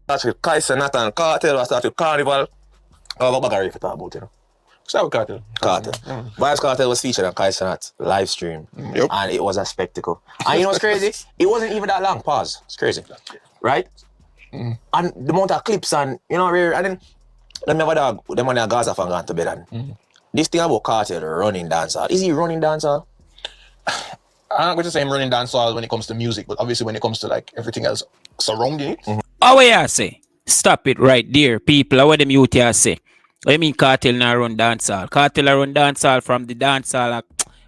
Start with Kaisen, Nathan, Cartel, I start with Carnival. Oh, what bag to talk about, you know? Start with Cartel. Cartel. Vibes Cartel was featured on Kaisen at live stream. Yep. And it was a spectacle. And you know what's crazy? It wasn't even that long. Pause. It's crazy. Right? And the amount of clips and, you know, and then them never dog, them on their Gaza fan gone to bed and this thing about Cartel running dancehall. Is he running dancehall? I'm not going to say I'm running dancehall when it comes to music, but obviously when it comes to like everything else surrounding it. How you say? Stop it right there, people. How them youth here say? What you mean Cartel now run dancehall? Cartel run dancehall from the dancehall.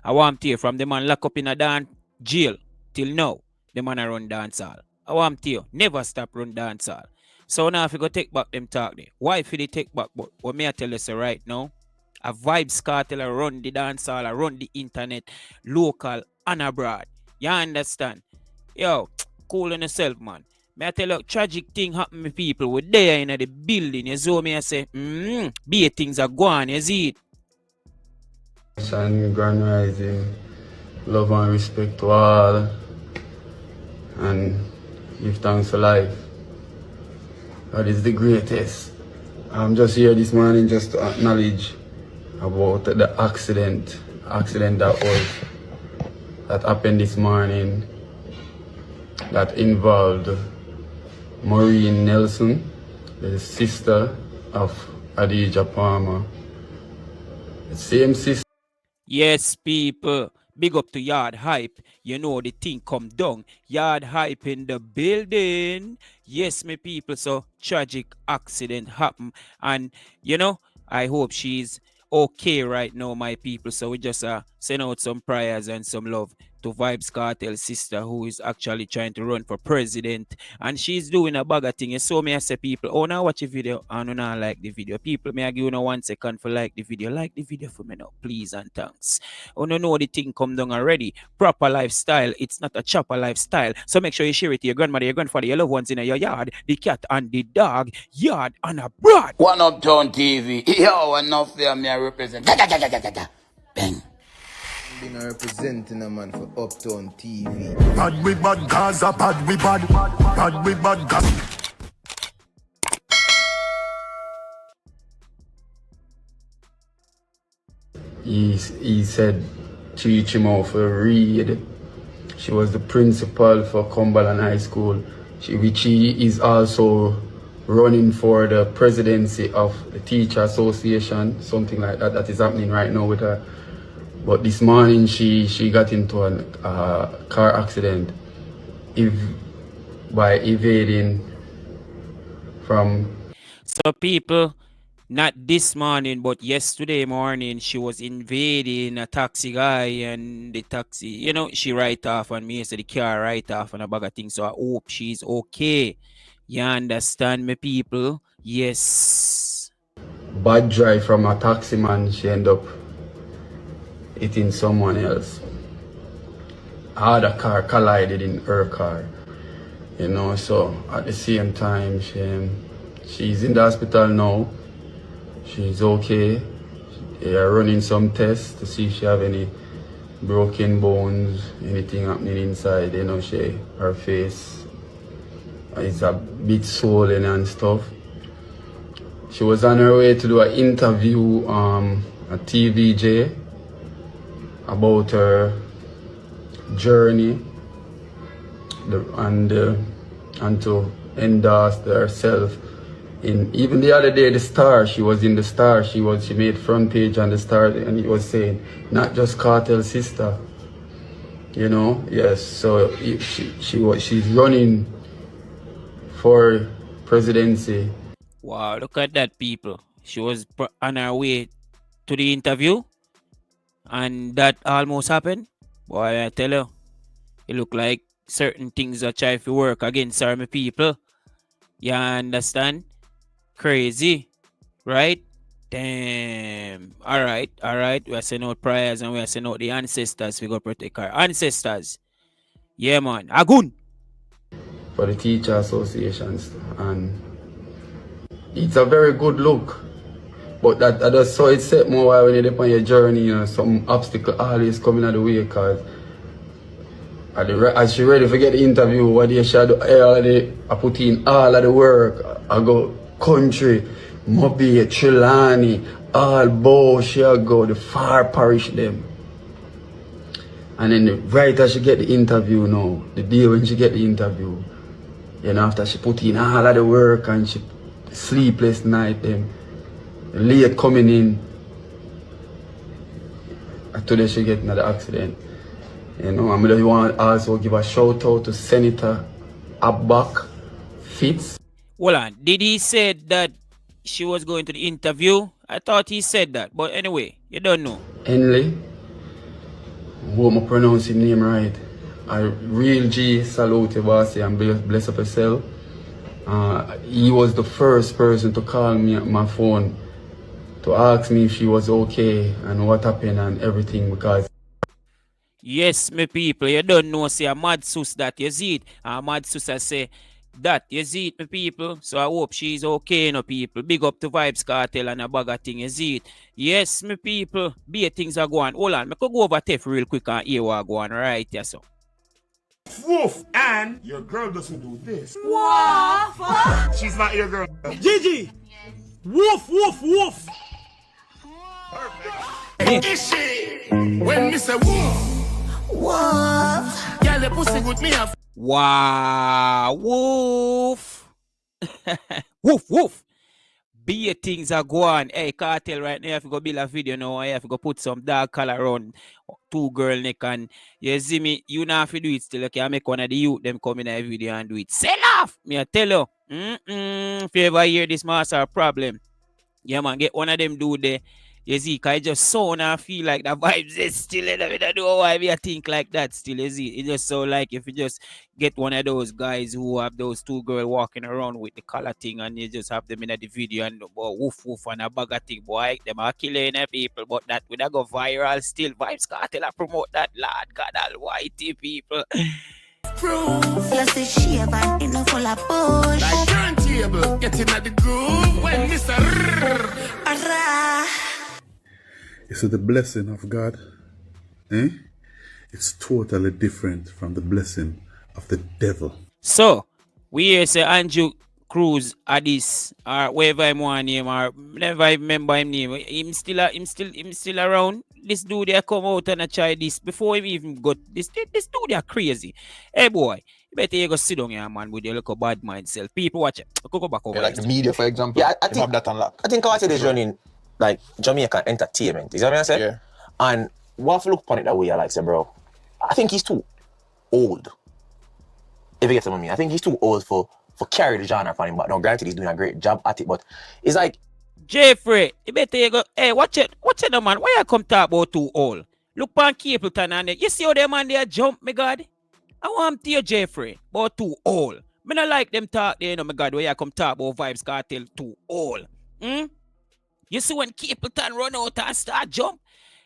I want to hear from the man locked up in a jail till now. The man run dancehall. I want to hear. Never stop run dancehall. So now if you go take back them talk there. Why if they take back? But what may I tell you say right now? A Vibes Cartel run the dancehall, run the internet, local and abroad. You understand? Yo, cool on yourself, man. May I tell you, tragic thing happen to people. We're there in the building. You saw me, I say, be things are going, you see it? Grand Rising, love and respect to all, and give thanks for life. God is the greatest. I'm just here this morning just to acknowledge about the accident that happened this morning that involved Maureen Nelson, the sister of Adija Palmer. The same sister. Yes, people. Big up to Yard Hype. You know the thing come down. Yard Hype in the building. Yes, my people. So tragic accident happened. And, you know, I hope she's okay right now, my people. So we just send out some prayers and some love to Vibes Cartel's sister, who is actually trying to run for president, and she's doing a bag of thing. You saw me, I say, people, oh, now watch the video and now like the video. People, may I give you 1 second for like the video. Like the video for me now, please and thanks. Oh, no, know the thing come down already. Proper lifestyle. It's not a chopper lifestyle. So make sure you share it to your grandmother, your grandfather, your loved ones in your yard, the cat and the dog, yard and abroad. One Uptown TV. Yo, enough there, me I represent. Bang. Being representing a man for Uptown TV. Bad we bad Gaza, bad we bad. Bad we bad Gaza. He said teach him how to read. She was the principal for Cumberland High School, which he is also running for the presidency of the Teacher Association, something like that. That is happening right now with her. But this morning she got into a car accident by evading from. So people, not this morning, but yesterday morning, she was invading a taxi guy, and the taxi, you know, she write off on me, so the car write off and a bag of things. So I hope she's okay. You understand me, people? Yes. Bad drive from a taxi man, she ended up hitting someone else. Other car collided in her car, you know. So at the same time, she's in the hospital now. She's okay. They are running some tests to see if she have any broken bones, anything happening inside. You know, her face is a bit swollen and stuff. She was on her way to do an interview at TVJ about her journey and to endorse herself. Even the other day, the Star, she was in the Star. She made front page on the Star, and it was saying not just Cartel sister, you know. Yes, so she's running for presidency. Wow, look at that, people. She was on her way to the interview, and that almost happened. Boy, I tell you, it look like certain things are trying to work against our people. You understand? Crazy, right? Damn. All right. We are sending out prayers and we are sending out the ancestors. We go protect our ancestors. Yeah, man. Agun. For the Teacher Associations, and it's a very good look. But that just so it's set more while when you're on your journey, you know, some obstacle always coming out of the way, because As she ready to get the interview, what they should do, I put in all of the work. I go country, Mobi, Trelawney, all bow, she go the far parish them. And then right as she get the interview now, the day when she get the interview, you know, after she put in all of the work and she sleepless night, them late coming in, today she get another accident. You know, I mean, want to also give a shout out to Senator Abbak Fitz. Hold on. Did he say that she was going to the interview? I thought he said that. But anyway, you don't know. Henley, hope I pronounce his name right. A real G, salute you, bossy, and bless up yourself. He was the first person to call me at my phone to ask me if she was okay and what happened and everything, because Yes, my people, you don't know, say a mad sus that, you see it. A mad sus I say that, you see it, my people. So I hope she's okay, you know, people. Big up to Vibes Cartel and a bag of thing, you see it. Yes, my people, be things are going. Hold on, I could go over Tef real quick and hear what going right, yes, so. Woof, and your girl doesn't do this. Woof. She's not your girl. Gigi. Woof, woof, woof. Is she? When me say woof, Woof. girl, the pussy good me have. Wow, woof. Woof, woof. Be things are going. Hey, Cartel right now, I have to go build a video now. I have to go put some dark color on two girl neck and you see me, you not have to do it still. Okay, I make one of the youth them come in a video and do it. Sell off! Me I tell you. If you ever hear this master problem, yeah man, get one of them do there. You see, cause I just sound and feel like the vibes is still in the middle. I don't know why I think like that still, you see. It just so like if you just get one of those guys who have those two girls walking around with the color thing and you just have them in the video and woof woof and a bag of thing, boy, them are killing people, but that would go viral still. Vibes Cartel I promote that, Lord God Almighty, people. Proof. You see shave and it no full of push. Like turntable, getting at the groove when me say You see, the blessing of God, it's totally different from the blessing of the devil. So, we hear say Andrew Cruz Addis or whatever him want name or never remember him name. Him still around. This dude they come out and try this before him even got this dude they are crazy. Hey boy, you better you go sit down here, man, with your little bad mind self. People watch it. Go back over. Yeah, like the media, for example. Yeah, I think have that unlocked. I think Cartel is running like Jamaican entertainment. Is that what I said? Yeah. And what if you look upon it that way, I like say, bro, I think he's too old. If you get what I mean, I think he's too old for carry the genre upon him. But now, granted, he's doing a great job at it. But it's like JAiiFRAIS, you better you go. Hey, watch it, no man. Why you come talk about too old? Look on Capleton and you see how them man there jump, my God. I want to hear JAiiFRAIS, but too old. Me not like them talk there, you know, my God. Why you come talk about Vibes Cartel too old? You see when Capleton run out and start jump,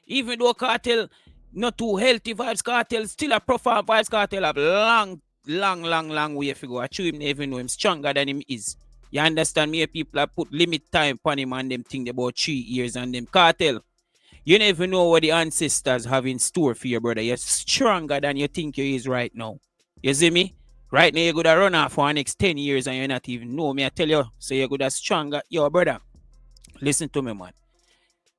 even though Cartel not too healthy, Vibes Cartel still a profile. Vibes Cartel have long way to go. I chew him even know him stronger than him is. You understand me? People have put limit time upon him and them think about 3 years and them Cartel. You never know what the ancestors have in store for your brother. You're stronger than you think you is right now. You see me? Right now you're gonna run off for the next 10 years and you not even know me. I tell you, so you're gonna stronger. Yo, brother, listen to me, man.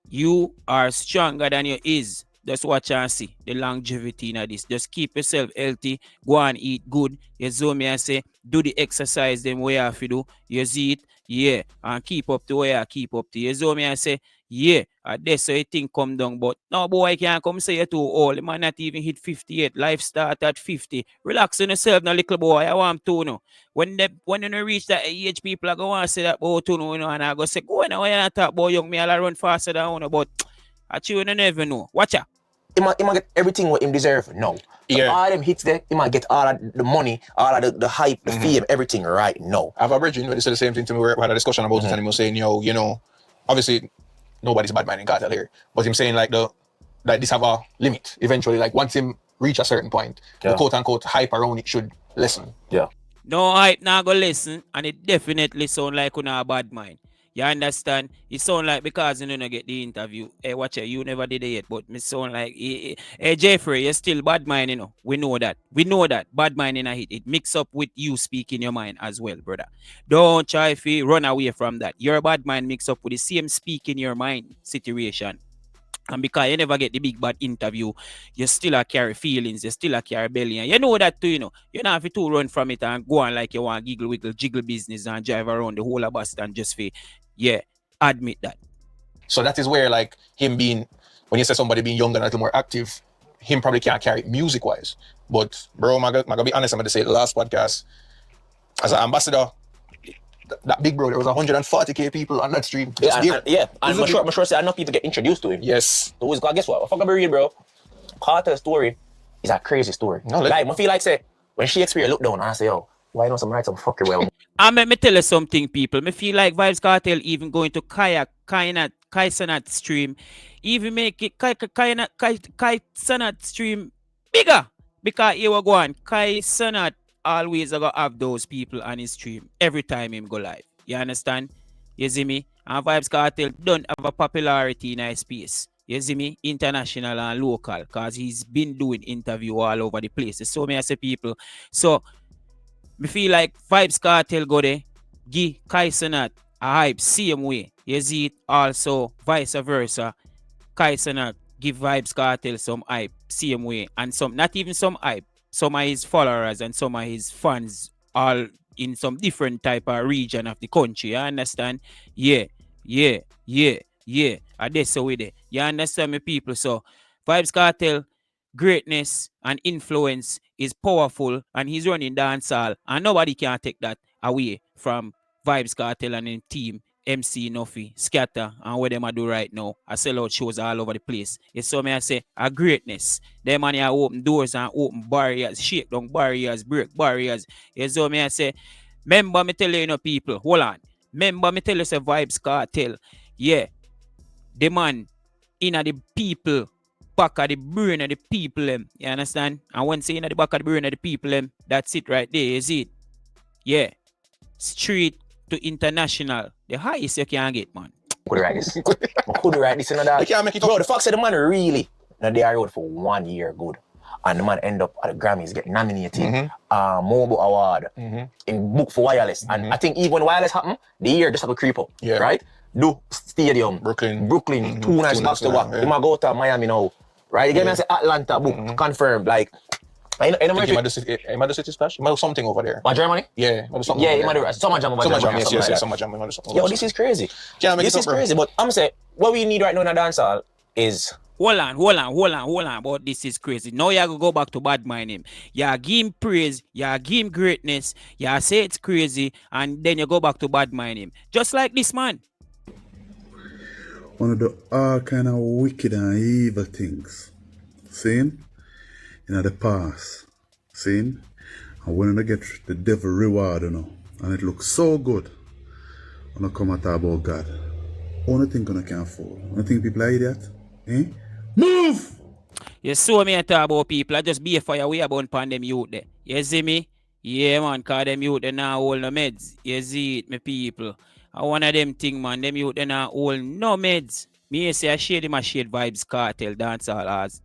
You are stronger than you is. Just watch and see the longevity in this. Just keep yourself healthy. Go and eat good. You see me, I say, do the exercise them way you have to do. You see it? Yeah. And keep up the way I keep up to. You see me, I say, yeah. That's how you think come down. But no boy can't come say you're too old. The man not even hit 50 yet. Life start at 50. Relax on yourself now, little boy. I want to know. When you reach that age, people are going to say that about you know, and I go say, go on, why you not talk about young me, I'll run faster than you, but I you never know. Watch out. He might get everything what him deserve now. Yeah. All them hits there, he might get all of the money, all of the hype, the fame, everything right now. I have a bridge, they said the same thing to me. We had a discussion about it, and he was saying, yo, you know, obviously nobody's a bad man in Cartel here, but him saying like this have a limit. Eventually, like once him reach a certain point, the quote unquote hype around it should lessen. Yeah. No hype now go listen, and it definitely sound like you a bad mind. You understand? It sound like because you don't get the interview. Hey, watch it, you never did it yet, but me sound like hey, JAiiFRAIS, you're still bad mind, you know. We know that. We know that. Bad mind in a hit. It mix up with you speaking your mind as well, brother. Don't try to run away from that. Your bad mind mix up with the same speaking your mind situation. And because you never get the big bad interview, you still a carry feelings, you still a carry belly. And you know that too, you know. You don't have to run from it and go on like you want giggle wiggle jiggle business and drive around the whole of Boston just for admit that. So that is where like him being, when you say somebody being younger and a little more active, him probably can't carry it music wise. But bro, I'm gonna be honest, I'm gonna say the last podcast, as an ambassador, that big bro, there was 140k people on that stream. And I'm sure say enough people get introduced to him. Yes. So guess what? Fuck be real, bro. KARTEL story is a crazy story. No, like, I feel like say when Shakespeare look down and I say, yo, why don't some write some fucking well? And let me tell you something, people. Me feel like Vybz Kartel even going to Kai Sanat stream, even make it Kai Sanat stream bigger. Because he will go on. Kai Sanat always gonna have those people on his stream every time him go live. You understand? You see me? And Vybz Kartel don't have a popularity in his space. You see me? International and local. Because he's been doing interview all over the place. So many people. So me feel like Vybz Kartel go there, give Kai Sanat a hype same way. You see it also vice versa. Kai Sanat give Vybz Kartel some hype same way. And some, not even some hype, some of his followers and some of his fans all in some different type of region of the country. You understand? Yeah. And that's the way there. You understand me, people? So Vybz Kartel greatness and influence is powerful, and he's running dancehall, and nobody can take that away from Vybz Kartel and his team, MC Nuffy, Scatter, and what them I do right now. I sell out shows all over the place. It's so me I say a greatness. Them money I open doors and open barriers, shake down barriers, break barriers. It's so me I say, remember me tell you, people, hold on. Remember me tell you say Vybz Kartel, yeah, the man in the people back of the brain of the people them. You understand? And when saying at the back of the brain of the people them, that's it right there, is it? Yeah. Street to international. The highest you can get, man. Could write this. Could write this and that. You can't make it bro, up. the fact that the man really now they are out for 1 year good. And the man end up at the Grammys, get nominated, Mobile Award, in book for Wireless. And I think even when Wireless happened, the year just have to creep up, right? Do Stadium, Brooklyn, 2 nights back to back. He might go to Miami now, right? You get me and say Atlanta book confirmed, like. He might do City Splash. He might do something over there. Germany? Yeah, he might do something. Yeah, he might do Summer Jam. Yes, Summer Jam. Yo, this is crazy. This is crazy. But I'm saying, what we need right now in a dancehall is. Hold on. But this is crazy. Now you go back to bad mind him. You give him praise, you give him greatness, you say it's crazy, and then you go back to bad mind him. Just like this man. One of the all kind of wicked and evil things. Seen? In the past. Seen? And when I get the devil reward, and it looks so good, when I come and talk about God, only thing I can fall. Only think people are idiot. Eh? Move! You saw me talk about people. I just be a fire way about them youth there. You see me? Yeah, man, cause them youth they now hold no meds. You see it, my people. I one of them thing, man. Them youth they now hold no meds. Me say I shade him a shade Vybz Kartel, dancehall as.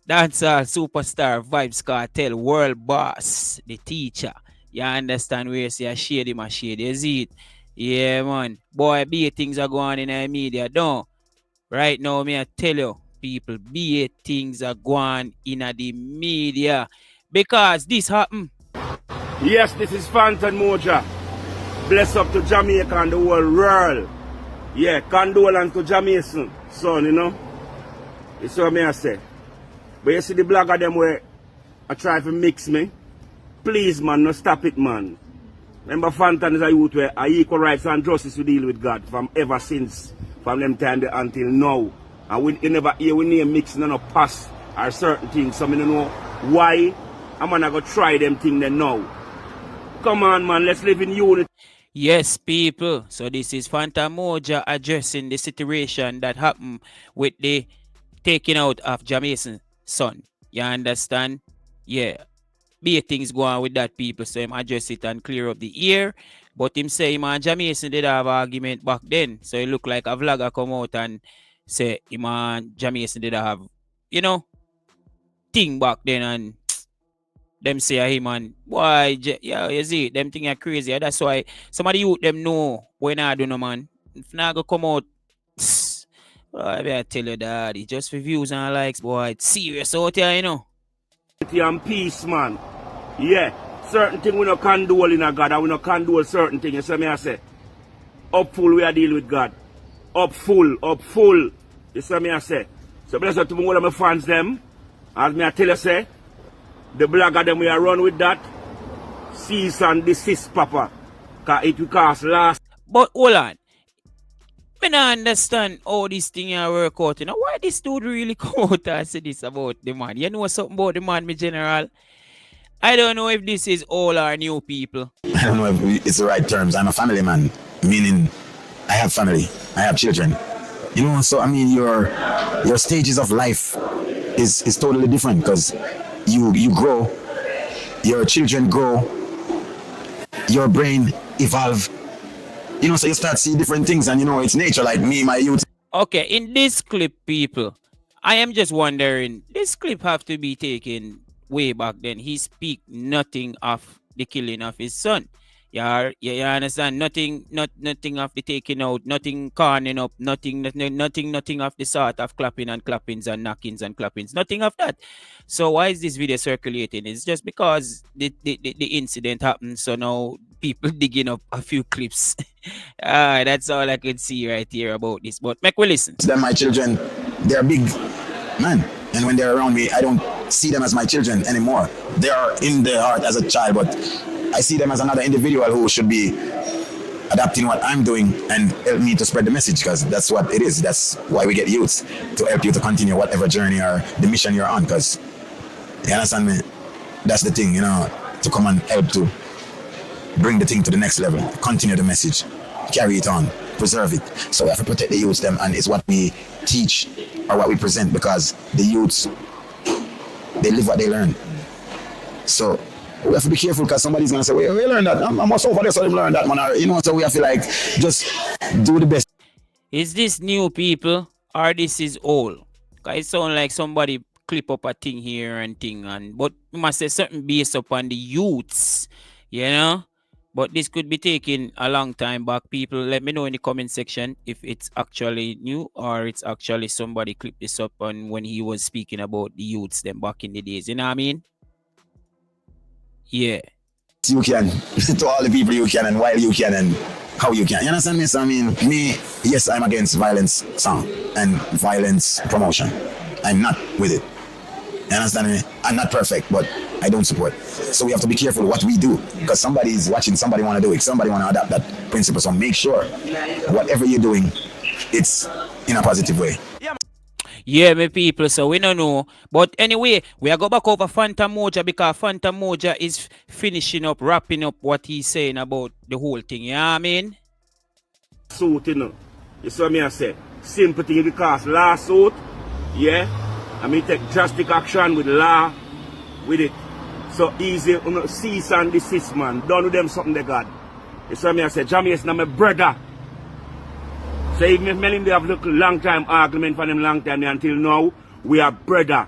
Dancehall superstar, Vybz Kartel, world boss, the teacher. You understand where you say I shade him a shade. You see it? Yeah, man. Boy, be things are going on in the media, don't. Right now, me I tell you, people, be things are going in the media. Because this happened. Yes, this is FANTAN&MASON. Bless up to Jamaica and the whole world. Yeah, condolence to Jamaican, son, It's what me I say. But you see the blogger them where I try to mix me. Please, man, no stop it, man. Remember, Fantan is a youth where equal rights and justice to deal with God from ever since, from them time until now. And we never hear we name mixing and no pass or certain things. So I don't know why I'm gonna go try them things then now. Come on, man, let's live in unity. Yes, people. So this is FANTAN&MASON addressing the situation that happened with the taking out of Jamaican's son. You understand? Yeah. Be things go on with that, people. So I'm address it and clear up the ear. But him say him and JAiiFRAIS did have argument back then. So it look like a vlogger come out and say him and JAiiFRAIS did have, you know, thing back then, and them say him and boy, yeah, you see, them thing are crazy. That's why some of the youth them know when I do no man. If not go come out, I better tell you that it's just for views and likes, boy. It's serious out here, you know. And peace, man. Yeah. Certain thing we no condole in a God, and we no condole certain things. You see me I say? Up full we are deal with God. Up full, up full. You see me I say? So bless up to one of my fans them. As me I tell you say, the blogger them we are run with that. Cease and desist, Papa. Cause it will cost last. But hold on. I don't understand how this thing work out. You know, why this dude really come out and say this about the man? You know something about the man, my general? I don't know if this is all our new people. I don't know if it's the right terms. I'm a family man, meaning I have family, I have children. You know, so I mean your stages of life is totally different because you grow, your children grow, your brain evolve. You know, so you start see different things, and you know, it's nature. Like me, my youth. Okay, in this clip, people, I am just wondering, this clip have to be taken way back then. He speak nothing of the killing of his son. You understand? Nothing of the taking out, nothing corning up, nothing of the sort of clapping and clappings and knockings and clappings, nothing of that. So why is this video circulating? It's just because the incident happened. So now people digging up a few clips. That's all I could see right here about this. But make we listen. Then my children, they're big man, and when they're around me, I don't see them as my children anymore. They are in the heart as a child, but I see them as another individual who should be adapting what I'm doing and help me to spread the message, because that's what it is. That's why we get youths, to help you to continue whatever journey or the mission you're on, because you understand me? That's the thing, you know, to come and help to bring the thing to the next level, continue the message, carry it on, preserve it. So we have to protect the youths them, and it's what we teach or what we present, because the youths, they live what they learn. So we have to be careful, because somebody's gonna say, we learned that. I must over there so they learn that, man. Or, you know, so we have to like just do the best. Is this new people or this is old? Cause it sounds like somebody clip up a thing here and thing, and but we must say something based upon the youths, you know. But this could be taking a long time back. People, let me know in the comment section if it's actually new or it's actually somebody clipped this up on when he was speaking about the youths them back in the days. You know what I mean? Yeah. You can, to all the people you can, and while you can, and how you can. You understand me? So, I mean, me, yes, I'm against violence song and violence promotion. I'm not with it. You understand me? I'm not perfect, but I don't support. So we have to be careful what we do, because somebody is watching, somebody want to do it, somebody want to adapt that principle. So make sure whatever you're doing, it's in a positive way. Yeah, my people, so we don't know. But anyway, we are go back over FANTAN&MASON, because FANTAN&MASON is finishing up, wrapping up what he's saying about the whole thing. You know what I mean? Suit, you know. You see what I say? Sympathy because lawsuit, yeah. I mean, take drastic action with law, with it. So easy, you know, cease and desist, man. Don't do them something they got. You see what I say? JAiiFRAIS now my brother. So even if me have a long time argument for them long time until now, we are brother.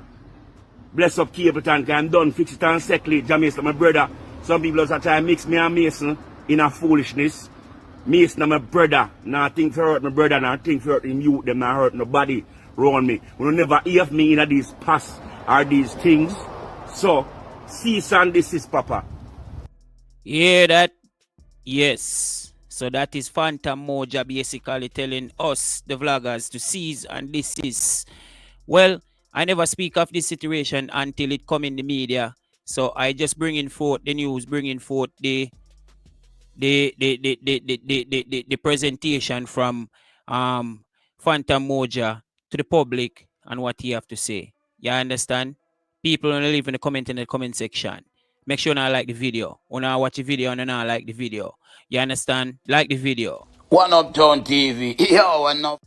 Bless up Capleton, I'm done, fix it and settle it. JAiiFRAIS my brother. Some people are trying to mix me and Mason in a foolishness. Mason my brother. Now think for hurt my brother, now think for hurt him youth, them not hurt nobody around me. We don't never hear me in these past or these things. So cease and desist, Papa. Yeah, that. Yes. So that is FANTAN&MASON basically telling us, the vloggers, to cease and desist. Well, I never speak of this situation until it come in the media. So I just bringing forth the news, bringing forth the presentation from FANTAN&MASON to the public and what he have to say. You understand? People only leave in the comment section. Make sure you like the video. When I watch the video and I like the video. You understand? Like the video. One Uptown TV. Yo, one up.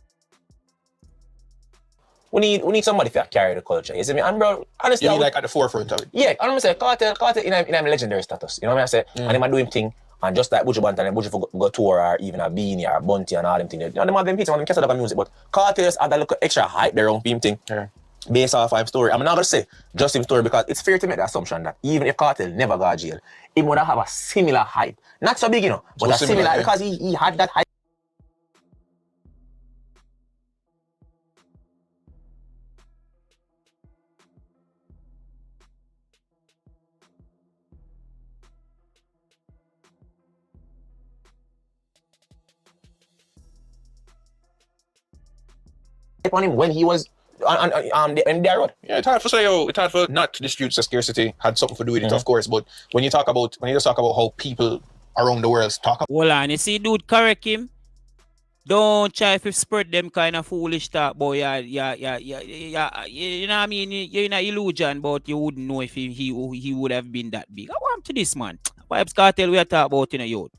We need somebody to carry the culture. You see me? And bro, honestly, you need like at the forefront of it. Yeah, I'm gonna say Kartel in a legendary status. You know what I say? And him a do him thing And just like Buju Banton and Buju for go tour or even a Beanie or a Bunty and all them things. You know, them have them pizza and them can't music, but Cartels add a little extra hype their own thing. Yeah. Based off of his story. I'm not gonna say just his story because it's fair to make the assumption that even if Cartel never got jail, he would have a similar hype. Not so big, you know, but a similar yeah. because he had that hype. On him when he was on the road. Yeah, it's hard for say, it's hard for not to dispute the scarcity had something to do with it, of course. But when you just talk about how people around the world talk about. Hold on, you see, dude, correct him. Don't try to spread them kind of foolish talk, boy. Yeah. You know what I mean? You're in an illusion, but you wouldn't know if he would have been that big. I want to this man. Vybz Kartel we are talking about in a youth.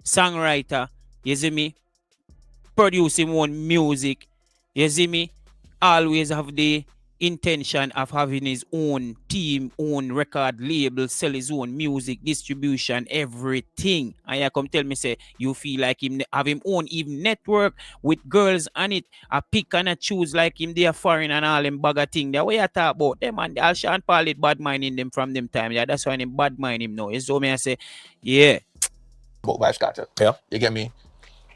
Songwriter, you see me? Producing one music, you see me? Always have the intention of having his own team, own record label, sell his own music, distribution, everything. And you come tell me, say, you feel like him have him own even network with girls on it. I pick and I choose like him, they are foreign and all them bag of thing. The way I talk about them and I'll Sean Paul it bad minding them from them time. Yeah, that's why I'm bad mind him now. You so me I say, yeah. About Vybz Kartel. Yeah. You get me?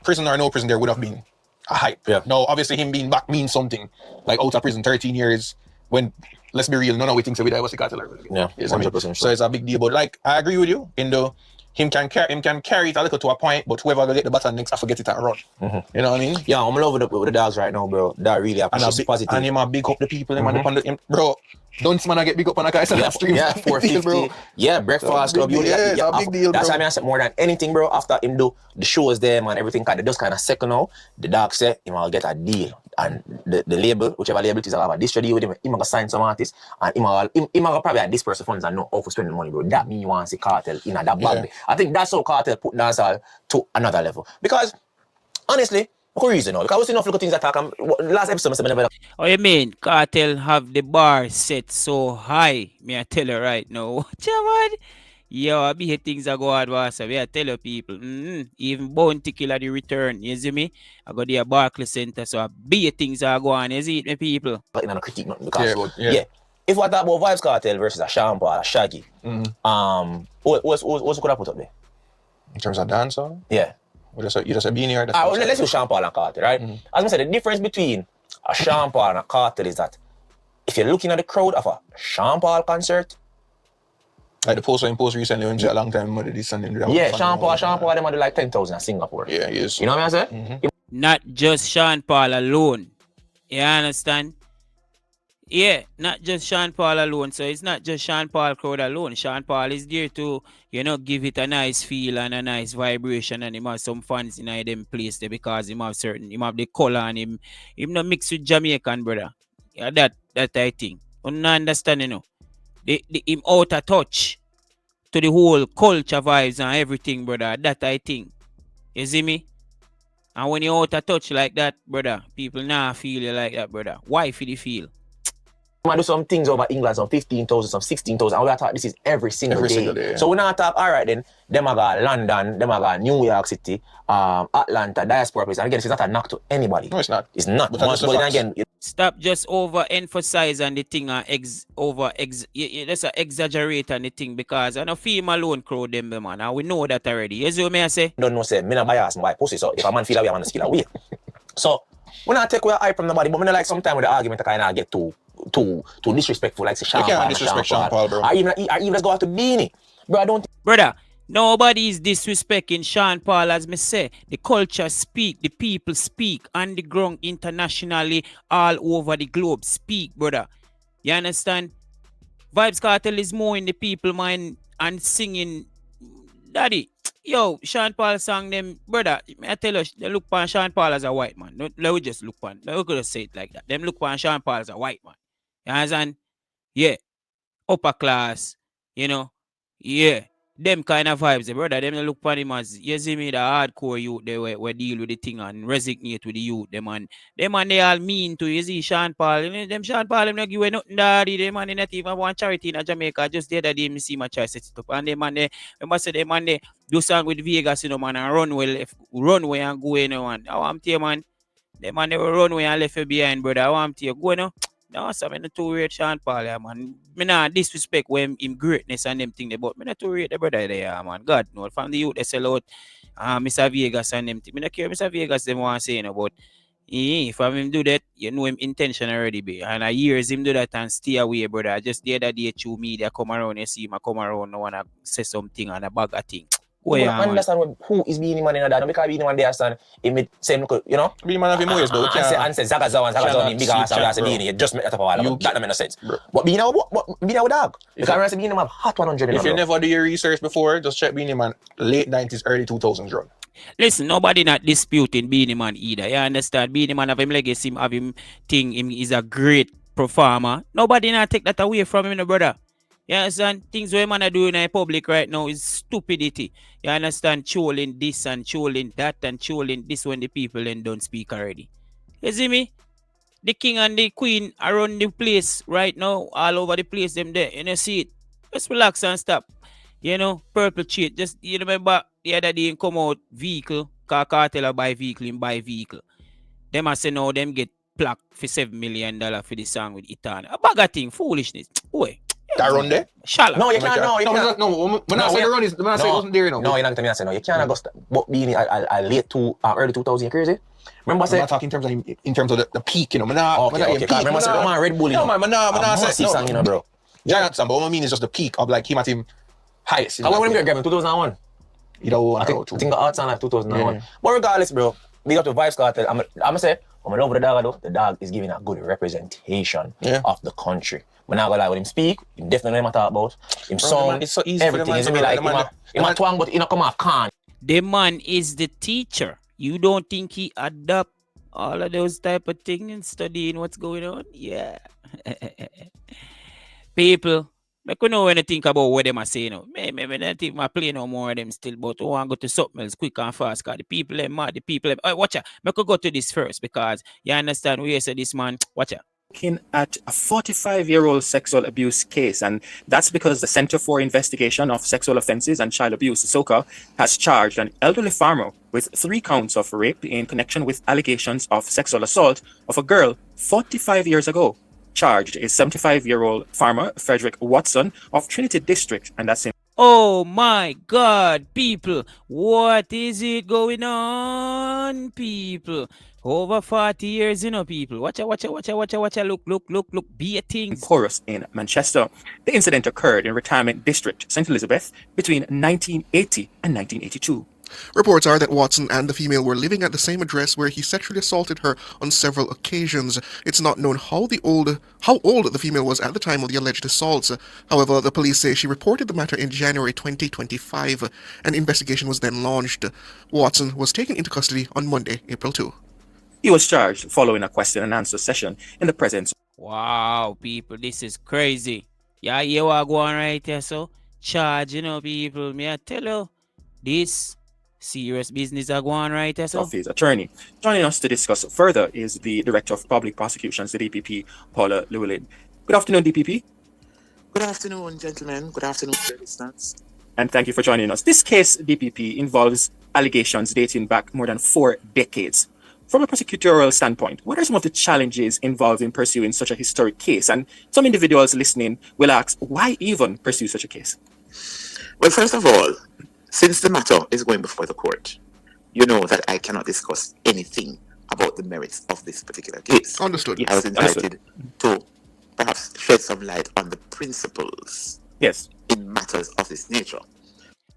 Prison or no prison, there would have been a hype. Yeah. Now, obviously, him being back means something. Like out of prison 13 years, when, let's be real, none of we think so with Advocacy Kartel. Yeah, 100%. So it's a big deal. But like, I agree with you in the him can carry it a little to a point, but whoever get the baton next, I forget it and run. You know what I mean? Yeah, I'm in love with the dogs right now, bro. That really appreciates positive. And him a big up the people, bro. Don't man I get big up on a guy on stream. Yeah, 450. bro. Yeah, breakfast club. It's a big deal, That's bro. why I said more than anything, bro. After him do the shows them and everything, they just kind of second now. The dog said him will get a deal, and the label, whichever label it is, I'll have a distro deal with him. Him gonna sign some artists, and him gonna probably have disperse the funds and know how to spend the money, bro. That mean you want to see Kartel in that bag. Yeah. I think that's how Kartel put dancehall to another level. Because honestly, what reason now? Because I was enough little things that talk. Last episode, I said never. Oh, you mean Kartel have the bar set so high? Me I tell you right now. What you man? Yo, I be here things I go advance. I tell you people. Even Bounty Killer the return. You see me? I go to the Barclays Center, so I be here things I go on. You see it, me people? But in a critique, nothing because yeah. If I talk about Vybz Kartel versus a Sean Paul, a Shaggy, what's could I put up there? In terms of dancehall? Yeah. You just a Beanie or let's do Sean Paul and Kartel, right? As I said, the difference between a Sean Paul and a Kartel is that if you're looking at the crowd of a Sean Paul concert, like the post I imposed recently when a long time with this and yeah, Sean Paul, them are like 10,000 in Singapore. Yeah, he is. You know what I'm saying? Not just Sean Paul alone. You understand? Yeah, not just Sean Paul alone. So it's not just Sean Paul crowd alone. Sean Paul is there to, give it a nice feel and a nice vibration, and him have some fans in them place there because him have the color and him not mix with Jamaican, brother. Yeah, that I think. You don't understand, him out of touch to the whole culture vibes and everything, brother. That I think. You see me? And when you out of touch like that, brother, people now feel you like that, brother. Why feel you feel? I do some things over England, some 15,000, some 16,000. I thought this is every single day. Yeah. So when I talk, all right then, them I got London, them I got New York City, Atlanta, diaspora place. And again, this is not a knock to anybody. No, it's not. It's not. But again, stop just overemphasizing the thing and that's an exaggerate on the thing because I know female alone crowd them, man. And we know that already. You see what I say? Don't know, say, me not bias, my pussy. So if a man feel away, I'm gonna feel away. So when I take away eye from nobody, but when I like sometimes with the argument, I kind of get too disrespectful, like say Sean Paul. You can't disrespect Sean Paul, bro. Or even let's go out to Beanie. Bro, I don't brother, nobody is disrespecting Sean Paul, as me say. The culture speak, the people speak, on the ground internationally, all over the globe speak, brother. You understand? Vybz Kartel is more in the people mind and singing. Daddy, yo, Sean Paul sang them, brother. I tell you, they look upon Sean Paul as a white man. No, let me just look upon. We could just say it like that. Them look upon Sean Paul as a white man. You understand? Yeah. Upper class, yeah. them kind of vibes, brother. Them look upon him as, you see me, the hardcore youth, they were deal with the thing and resonate with the youth, them and they all mean to, you see, Sean Paul, you know, them Sean Paul, them not give away nothing, daddy, them and they not even want charity in Jamaica, just the other day, me see my child set it up, and them and they, remember say them and they do song with Vegas, you know, man, and runway and go, you know, and I want to, man, them and they will run away and left you behind, brother, I want to go, you know. No, so I'm not too rate Sean Paul, yeah, man. Me not disrespect when him greatness and them thing there, but me not too rate the brother there, yeah, man. God, no, from the youth they sell out Mr. Vegas and them thing. Me not care Mr. Vegas them want to say, you know, but if him do that, you know him intention already be. And a years him do that and stay away, brother. Just the other day, through media come around, you see him come around, no wanna say something and a bag of thing. I understand who is being man in that. Because being man there, stand it same, you know. Being man of him ways, but and say Zagazawan in big ass as a beanie. It just make that up a while. That don't make no sense. But being a dog. Because I say being man hot 100. If you never do your research before, just check Beanie Man late 90s, early 2000s run. Listen, nobody not disputing Beanie Man either. You understand? Beanie Man have him legacy, have him thing. Him is a great performer. Nobody not take that away from him, no brother. You understand? Things we man are doing in public right now is stupidity. You understand? Trolling this and trolling that and trolling this when the people then don't speak already. You see me? The king and the queen around the place right now, all over the place, them there. You know, see it. Just relax and stop. You know, purple cheat. Just, you remember the other day in come out vehicle, Kartel buy vehicle, in buy vehicle. Them I say now them get plaque for $7 million for the song with Etana. A bag of thing, foolishness. Boy. That run there? Shallow. No, you can't. No, when I say the run is, when I say it wasn't there, you know. No, you're not telling me. I say no. You can't go. But being late to early 2000, you crazy. Remember, I said. I'm not talking in terms of the peak, you know. Okay. Remember, I said, man, Red Bull. No, man, I said no. Song, you know, bro. Giant song, but what I mean is just the peak of like him at him highest. How long did you grab him? 2001. You know, I think the art sound like 2001. But regardless, bro, big up to Vibes Cartel. I'm gonna say, I'm in love with the dog though. The dog is giving a good representation of the country. But now, like when him speak, him definitely know what talk about. Him song, it's so easy everything. It's me like him a twang, but he not come off can. The man is the teacher. You don't think he adapt all of those type of things and studying what's going on? Yeah. People, I could know when I think about what them are saying. Maybe I think I play no more of them still, but I want to go to something else quick and fast. Because the people are mad. The people are... watch out. I could go to this first because you understand where you say this man. Watch out. Looking at a 45-year-old sexual abuse case, and that's because the Center for Investigation of Sexual Offenses and Child Abuse, SOCA, has charged an elderly farmer with 3 counts of rape in connection with allegations of sexual assault of a girl 45 years ago. Charged is 75-year-old farmer Frederick Watson of Trinity District, and that's in... Oh my God, people, what is it going on, people? Over 40 years, you know, people. Watch out, look, be a thing. Chorus in Manchester. The incident occurred in Retirement District, St. Elizabeth, between 1980 and 1982. Reports are that Watson and the female were living at the same address where he sexually assaulted her on several occasions. It's not known how old the female was at the time of the alleged assaults. However, the police say she reported the matter in January 2025. An investigation was then launched. Watson was taken into custody on Monday, April 2. He was charged following a question and answer session in the presence. Wow, people, this is crazy. Yeah, you are going right here, so charge, you know, people. May I tell you, this serious business are going right here, so. Of his attorney. Joining us to discuss further is the Director of Public Prosecutions, the DPP, Paula Llewellyn. Good afternoon, DPP. Good afternoon, gentlemen. Good afternoon, listeners. And thank you for joining us. This case, DPP, involves allegations dating back more than 4 decades. From a prosecutorial standpoint, what are some of the challenges involved in pursuing such a historic case? And some individuals listening will ask, why even pursue such a case? Well, first of all, since the matter is going before the court, you know that I cannot discuss anything about the merits of this particular case. Understood. Yes, I was invited to perhaps shed some light on the principles in matters of this nature.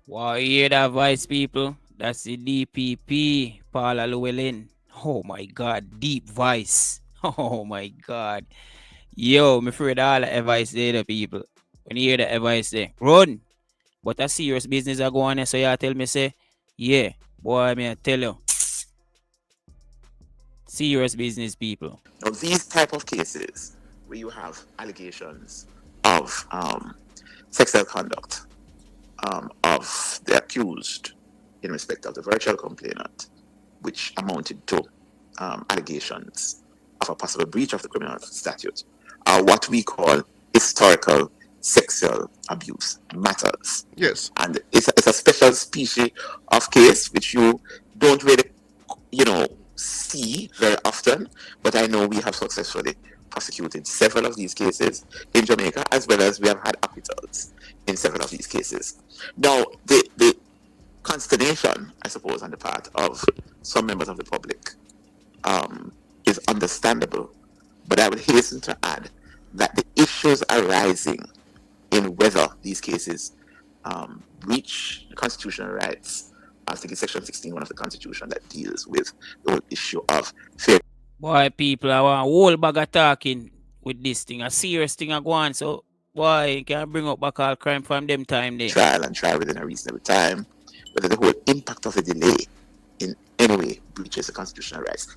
Wow, you hear that voice, people? That's the DPP, Paula Llewellyn. Oh my God, deep voice. Oh my God. Yo, I'm afraid all the advice there, the people. When you hear the advice there, run. But a serious business are going on, so you tell me, say, yeah, boy, I tell you. Serious business, people. Now, these type of cases where you have allegations of sexual conduct of the accused in respect of the virtual complainant, which amounted to allegations of a possible breach of the criminal statute, are what we call historical sexual abuse matters. Yes. And it's a special species of case which you don't really, see very often, but I know we have successfully prosecuted several of these cases in Jamaica, as well as we have had acquittals in several of these cases. Now, the consternation, I suppose, on the part of some members of the public is understandable, but I would hasten to add that the issues arising in whether these cases breach the constitutional rights, I think it's section 16 of the Constitution that deals with the whole issue of fair. Boy, people, I want a whole bag of talking with this thing. A serious thing I go on. So, boy, can I bring up back all crime from them time there? Trial and trial within a reasonable time, whether the whole impact of the delay in any way breaches the constitutional rights.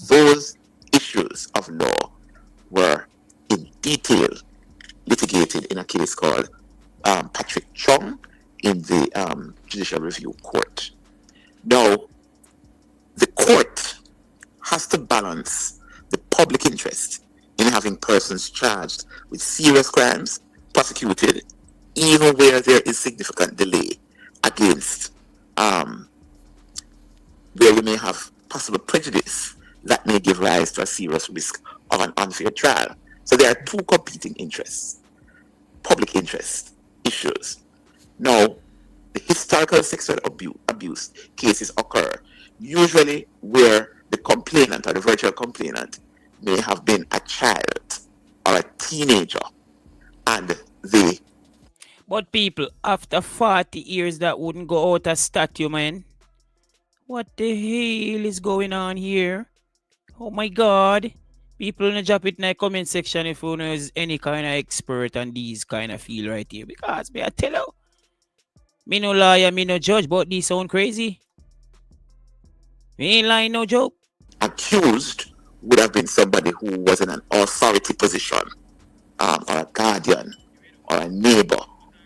Those issues of law were in detail litigated in a case called Patrick Chung in the Judicial Review Court. Now, the court has to balance the public interest in having persons charged with serious crimes prosecuted, even where there is significant delay, against where you may have possible prejudice that may give rise to a serious risk of an unfair trial. So there are two competing interests, public interest issues. Now, the historical sexual abuse cases occur usually where the complainant or the virtual complainant may have been a child or a teenager, and they... But people, after 40 years, that wouldn't go out of statute, man. What the hell is going on here? Oh my God. People in the drop it in the comment section if you know is any kind of expert on these kind of field right here. Because me I tell you, me no lawyer, me no judge, but these sound crazy. Me ain't lying, no joke. Accused would have been somebody who was in an authority position, or a guardian, or a neighbor,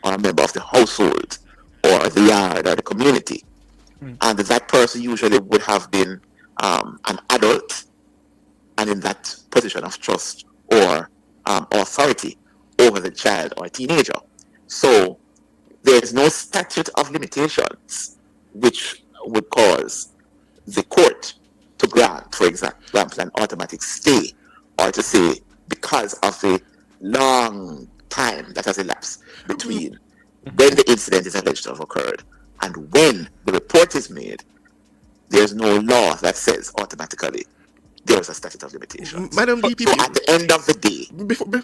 or a member of the household, or the yard, or the community. And that person usually would have been an adult and in that position of trust or authority over the child or teenager. So there is no statute of limitations which would cause the court to grant, for example, an automatic stay, or to say because of the long time that has elapsed between when the incident is alleged to have occurred and when the report is made, there's no law that says automatically there is a statute of limitations. Madam DPP, so at the end of the day,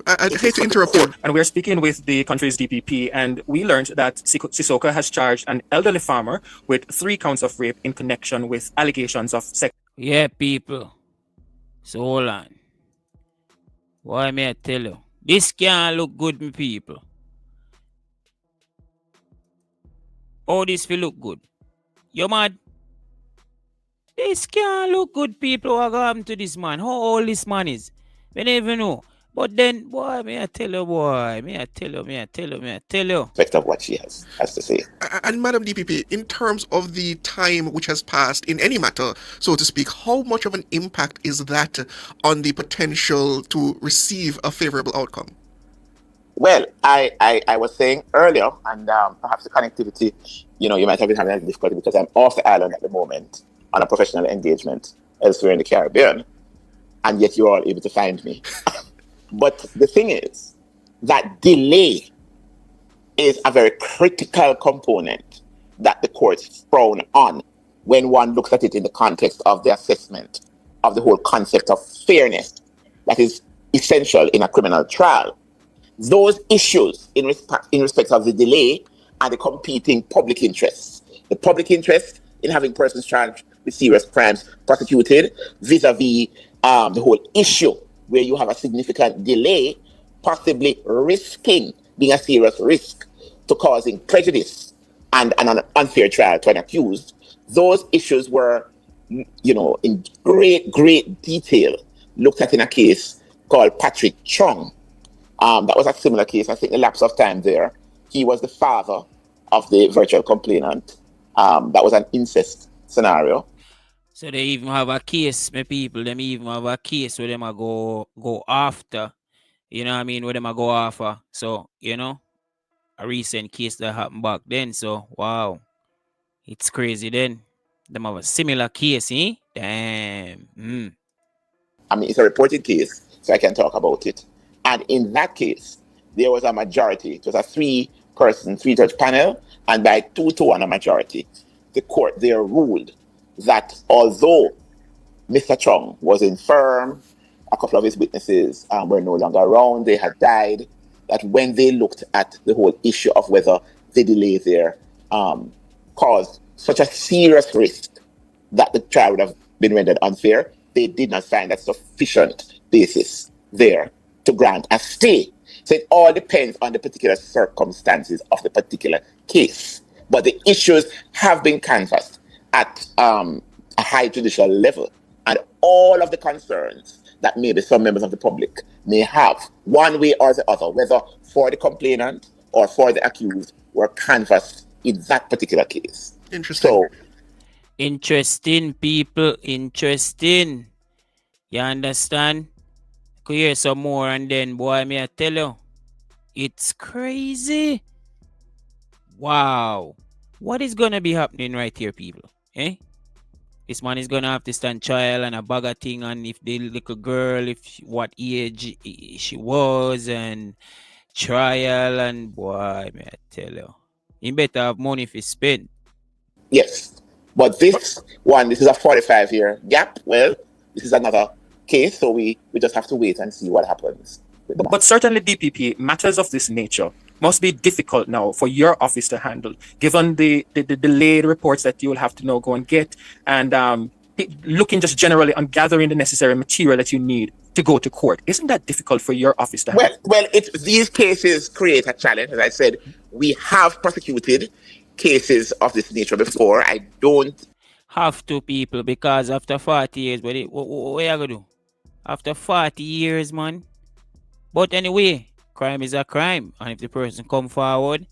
I hate to interrupt you. And we're speaking with the country's DPP, and we learned that Sissoko has charged an elderly farmer with 3 counts of rape in connection with allegations of sex. Yeah, people. So hold on. Why may I tell you? This can't look good, me people. Oh, this will look good. You mad? This can't look good, people. What happened to this man? How old this man is? We don't even know. But then, boy, may I tell you, boy. May I tell you. Respect of what she has to say. And Madam DPP, in terms of the time which has passed in any matter, so to speak, how much of an impact is that on the potential to receive a favorable outcome? Well, I was saying earlier, and perhaps the connectivity, you might have been having a difficulty because I'm off the island at the moment on a professional engagement elsewhere in the Caribbean, and yet you're all able to find me. But the thing is that delay is a very critical component that the courts frown on when one looks at it in the context of the assessment of the whole concept of fairness that is essential in a criminal trial. Those issues in respect of the delay are the competing public interests. The public interest in having persons charged with serious crimes prosecuted vis-a-vis the whole issue where you have a significant delay, possibly risking being a serious risk to causing prejudice and an unfair trial to an accused. Those issues were, in great detail looked at in a case called Patrick Chung. That was a similar case. I think the lapse of time there, he was the father of the virtual complainant. That was an incest scenario. So they even have a case, my people. Them even have a case where them a go after. You know what I mean? Where them a go after. So, you know, a recent case that happened back then. So, wow. It's crazy then. Them have a similar case, eh? Damn. I mean, it's a reported case, so I can talk about it. And in that case, there was a majority. It was a three-judge panel, and by 2-1 a majority, the court there ruled that although Mr. Chung was infirm, a couple of his witnesses were no longer around, they had died, that when they looked at the whole issue of whether the delay there caused such a serious risk that the trial would have been rendered unfair, they did not find a sufficient basis there to grant a stay. So it all depends on the particular circumstances of the particular case. But the issues have been canvassed at a high judicial level, and all of the concerns that maybe some members of the public may have, one way or the other, whether for the complainant or for the accused, were canvassed in that particular case. Interesting. So, interesting, people. Interesting. You understand? Could hear some more and then, boy, may I tell you, it's crazy. Wow. What is going to be happening right here, people? Eh? This man is going to have to stand trial and a bag of thing, and if the little girl, what age she was, and trial, and boy, may I tell you, you better have money if you spend. yes. But this is a 45-year gap. Well, this is another case, so we just have to wait and see what happens. But certainly, DPP, matters of this nature must be difficult now for your office to handle, given the delayed reports that you will have to now go and get, and looking just generally on gathering the necessary material that you need to go to court. Isn't that difficult for your office to handle? Well, these cases create a challenge. As I said, we have prosecuted cases of this nature before. I don't have to, people, because after 40 years, what are you going to do? After 40 years, man. But anyway, crime is a crime. And if the person come forward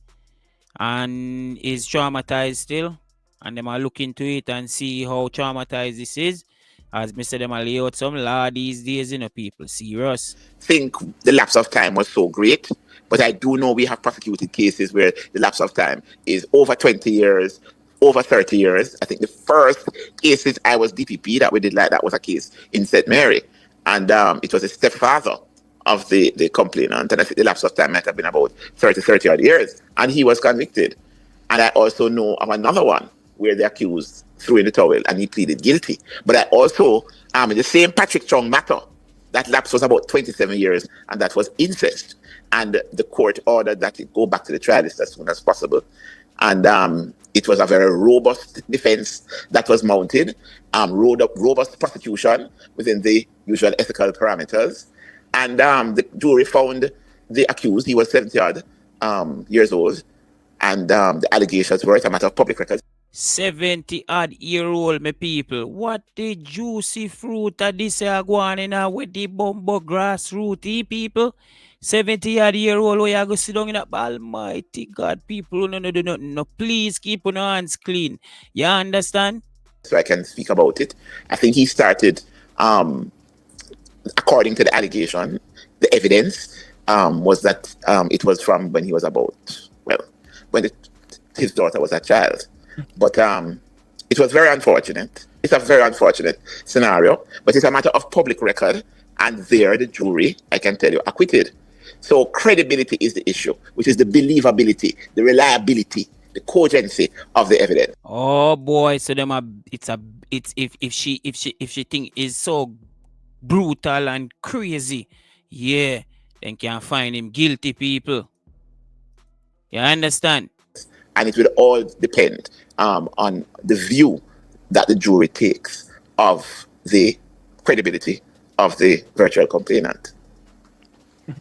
and is traumatized still, and them are look into it and see how traumatized this is, as Mr. them are lay out some law these days, you know, people, serious. think the lapse of time was so great, but I do know we have prosecuted cases where the lapse of time is over 20 years, over 30 years. I think the first cases I was DPP that we did like that was a case in St. Mary, and it was a stepfather of the complainant, and I think the lapse of time might have been about 30 odd years, and he was convicted. And I also know of another one where the accused threw in the towel and he pleaded guilty. But I also, in the same Patrick Chung matter, that lapse was about 27 years, and that was incest. And the court ordered that it go back to the trialist as soon as possible. And it was a very robust defense that was mounted, robust prosecution within the usual ethical parameters. And the jury found the accused, he was 70-odd years old, and the allegations were a matter of public record. 70-odd-year-old, my people. What the juicy fruit of this going in with the bumbo grassroots, people? 70-odd-year-old, where you go sit down in that almighty God, people. No, please keep on your hands clean. You understand? So I can speak about it. I think he started, according to the allegation, the evidence was that it was from when he was about, when his daughter was a child. But it was very unfortunate. It's a very unfortunate scenario, but it's a matter of public record, and there the jury, I can tell you, acquitted. So credibility is the issue, which is the believability, the reliability, the cogency of the evidence. Oh boy, so if she think is so brutal and crazy, yeah, then can find him guilty, people. You understand? And it will all depend on the view that the jury takes of the credibility of the virtual complainant.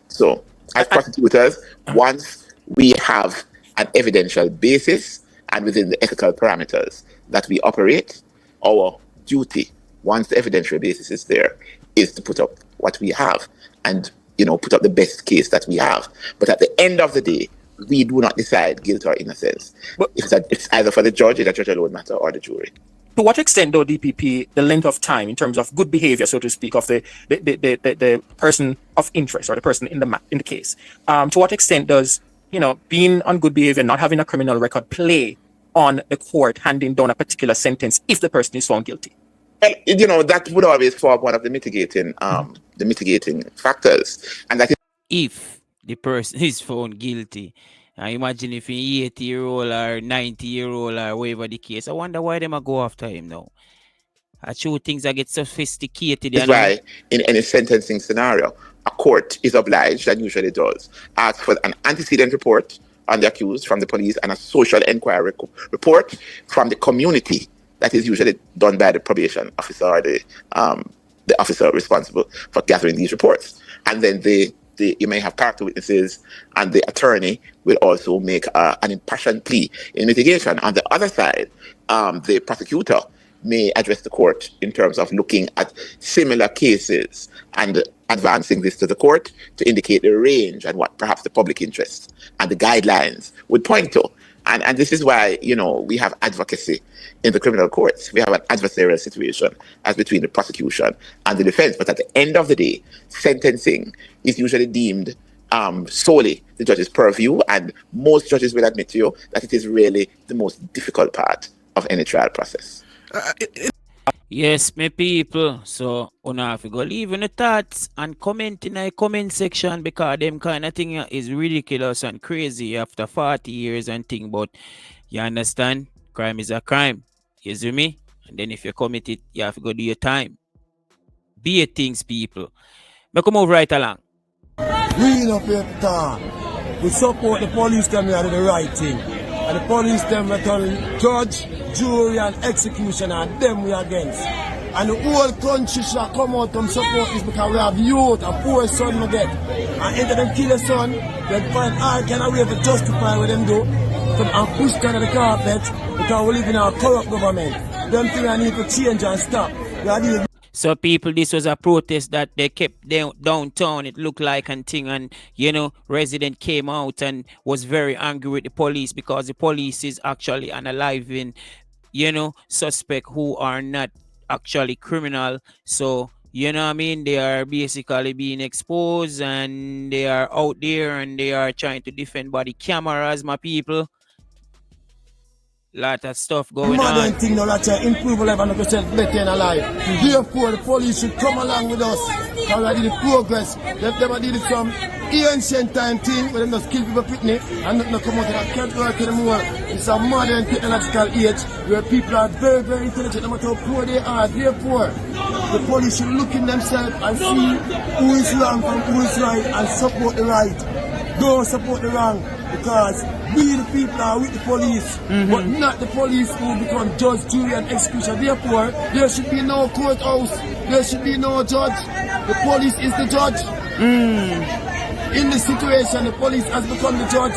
So, as prosecutors, once we have an evidential basis and within the ethical parameters that we operate, our duty, once the evidentiary basis is there, is to put up what we have and, put up the best case that we have. But at the end of the day, we do not decide guilt or innocence. It's either for the judge, it's a judge alone matter, or the jury. To what extent, though, DPP, the length of time in terms of good behavior, so to speak, of the person of interest or the person in the case, to what extent does, you know, being on good behavior, not having a criminal record, play on the court handing down a particular sentence if the person is found guilty? Well, you know, that would always form one of the mitigating factors, and that is if the person is found guilty. Imagine if an 80-year-old or 90-year-old or whatever the case. I wonder why they might go after him now. I true things that get sophisticated. That's why in any sentencing scenario, a court is obliged, and usually does, ask for an antecedent report on the accused from the police and a social inquiry report from the community. That is usually done by the probation officer or the officer responsible for gathering these reports. And then you may have character witnesses, and the attorney will also make an impassioned plea in mitigation. On the other side, the prosecutor may address the court in terms of looking at similar cases and advancing this to the court to indicate the range and what perhaps the public interest and the guidelines would point to. And this is why, you know, we have advocacy in the criminal courts. We have an adversarial situation as between the prosecution and the defense. But at the end of the day, sentencing is usually deemed solely the judge's purview, and most judges will admit to you that it is really the most difficult part of any trial process. Yes, my people. So, have to go leave in the thoughts and comment in the comment section, because them kind of thing is ridiculous and crazy after 40 years and thing. But you understand, crime is a crime. You see me? And then if you commit it, you have to go do your time. Be a things, people. But come over right along. We up here to we support the police them here to do the right thing. And the police them return judge, jury and execution, and them we against. And the whole country shall come out and support this, because we have youth, a poor son we get. And enter them kill a son, they find all kind of way to justify what them do. And push kind of the carpet, because we live in a corrupt government. Them things I need to change and stop. So people, this was a protest that they kept downtown, it looked like, and thing, and you know, resident came out and was very angry with the police, because the police is actually analyzing, you know, suspect who are not actually criminal. So, you know what I mean, they are basically being exposed, and they are out there and they are trying to defend by the cameras, my people. Lot of stuff going on. Thing now that improve life and yourself better in life. Therefore, the police should come along with us. Because we did the progress. They've never did some ancient time thing where they just kill people picnic and nothing come out of that. Can't work anymore. It's a modern technological age where people are very, very intelligent no matter how poor they are. Therefore, the police should look in themselves and see who is wrong from who is right and support the right. Don't support the wrong, because we the people are with the police, but not the police who become judge, jury and executioner. Therefore, there should be no courthouse, there should be no judge. The police is the judge. In this situation, the police has become the judge.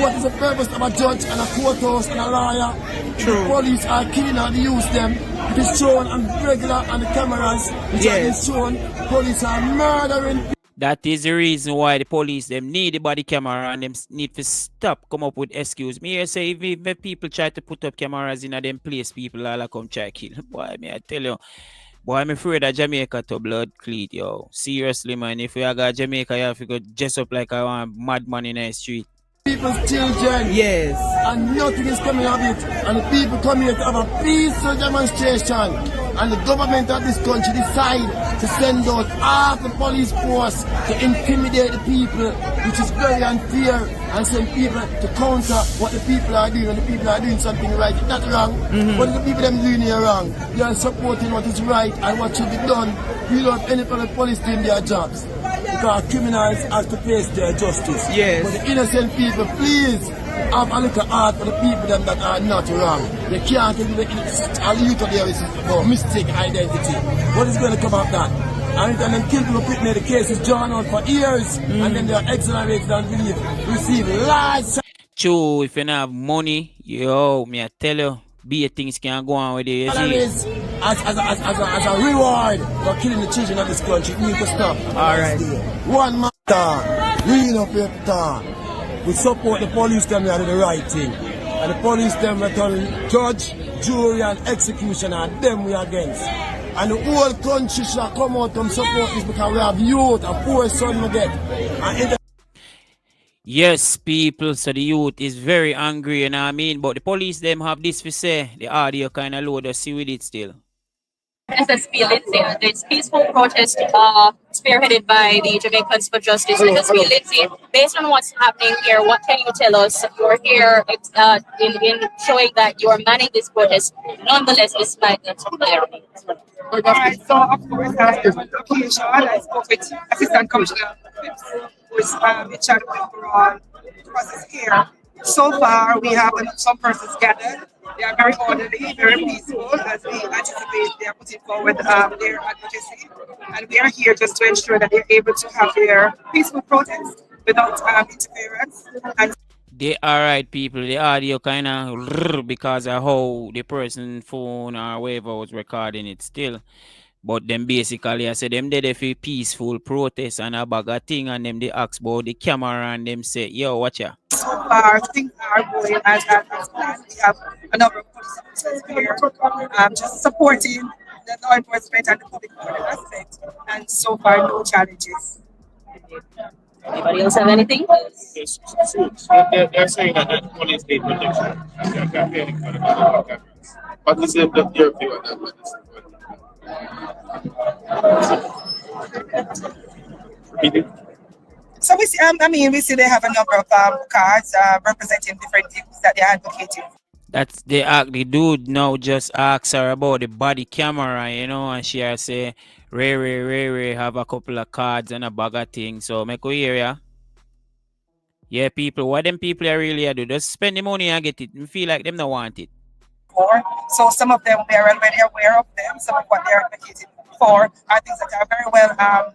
What is the purpose of a judge and a courthouse and a lawyer? The police are killing and use them. It is shown on regular on the cameras. It is shown police are murdering people. That is the reason why the police them need the body camera, and them need to stop come up with excuse. Me I say if people try to put up cameras in a them place, people all come try kill. Boy, me I tell you, boy, I'm afraid of Jamaica to blood cleat, yo. Seriously, man. If we are got Jamaica, you have to go dress up like a madman in the street. People's children, yes, and nothing is coming of it, and the people come here to have a peaceful demonstration, and the government of this country decide to send out half the police force to intimidate the people, which is very unfair, and send people to counter what the people are doing, and the people are doing something right. It's not wrong. What the people them doing here wrong? They are supporting what is right and what should be done. We don't have any of the police doing their jobs, because criminals have to face their justice. Yes. But the innocent people, please have a little heart for the people them that are not wrong. They can't do the youth of there is about mistake identity. What is going to come out of that? And then kill people quickly, the case is drawn out for years, and then they are exonerated and receive large. True, if you don't have money, yo, me I tell you, be things can go on with it. As a reward for killing the children of this country, we need to stop. Alright. One matter, real up your we support the police them to do the right thing. And the police them return judge, jury and execution and them we against. And the whole country shall come out and support this because we have youth and poor son we get. And Yes, people, so the youth is very angry, you know what I mean? But the police them have this to say, the audio kind of low, see with it still. SSP Lindsay, and it's peaceful protest spearheaded by the Jamaicans for Justice. SSP Lindsay, based on what's happening here, what can you tell us? You're here in showing that you're manning this protest, nonetheless, despite the Alright, so of course, on the occasion, I spoke with Assistant Commissioner who is in charge of the overall process here. So far, we have some persons gathered. They are very orderly, very peaceful, as we anticipate they are putting forward their advocacy. And we are here just to ensure that they're able to have their peaceful protest without interference. And They alright, people. The audio kind of because of how the person phone or whatever was recording it still. But them basically, I said them did a peaceful protest and a bag of thing, and them they ask about the camera and them say, yo, watch ya. so far, things are going as planned. We have a number of police officers here just supporting the law enforcement and the public order aspect. And so far, no challenges. Anybody else have anything? Yes, they're saying that the police need protection. They're campaigning for the cameras. What is your view on that? So we see, we see they have a number of cards representing different views that they're advocating. That's the dude now just asked her about the body camera, you know, and she say, Ray have a couple of cards and a bag of things. So make we hear ya. Yeah, people, what them people are really do? Just spend the money and get it. We feel like them don't want it. So some of them we are already aware of them. Some of what they are advocating for are things that are very well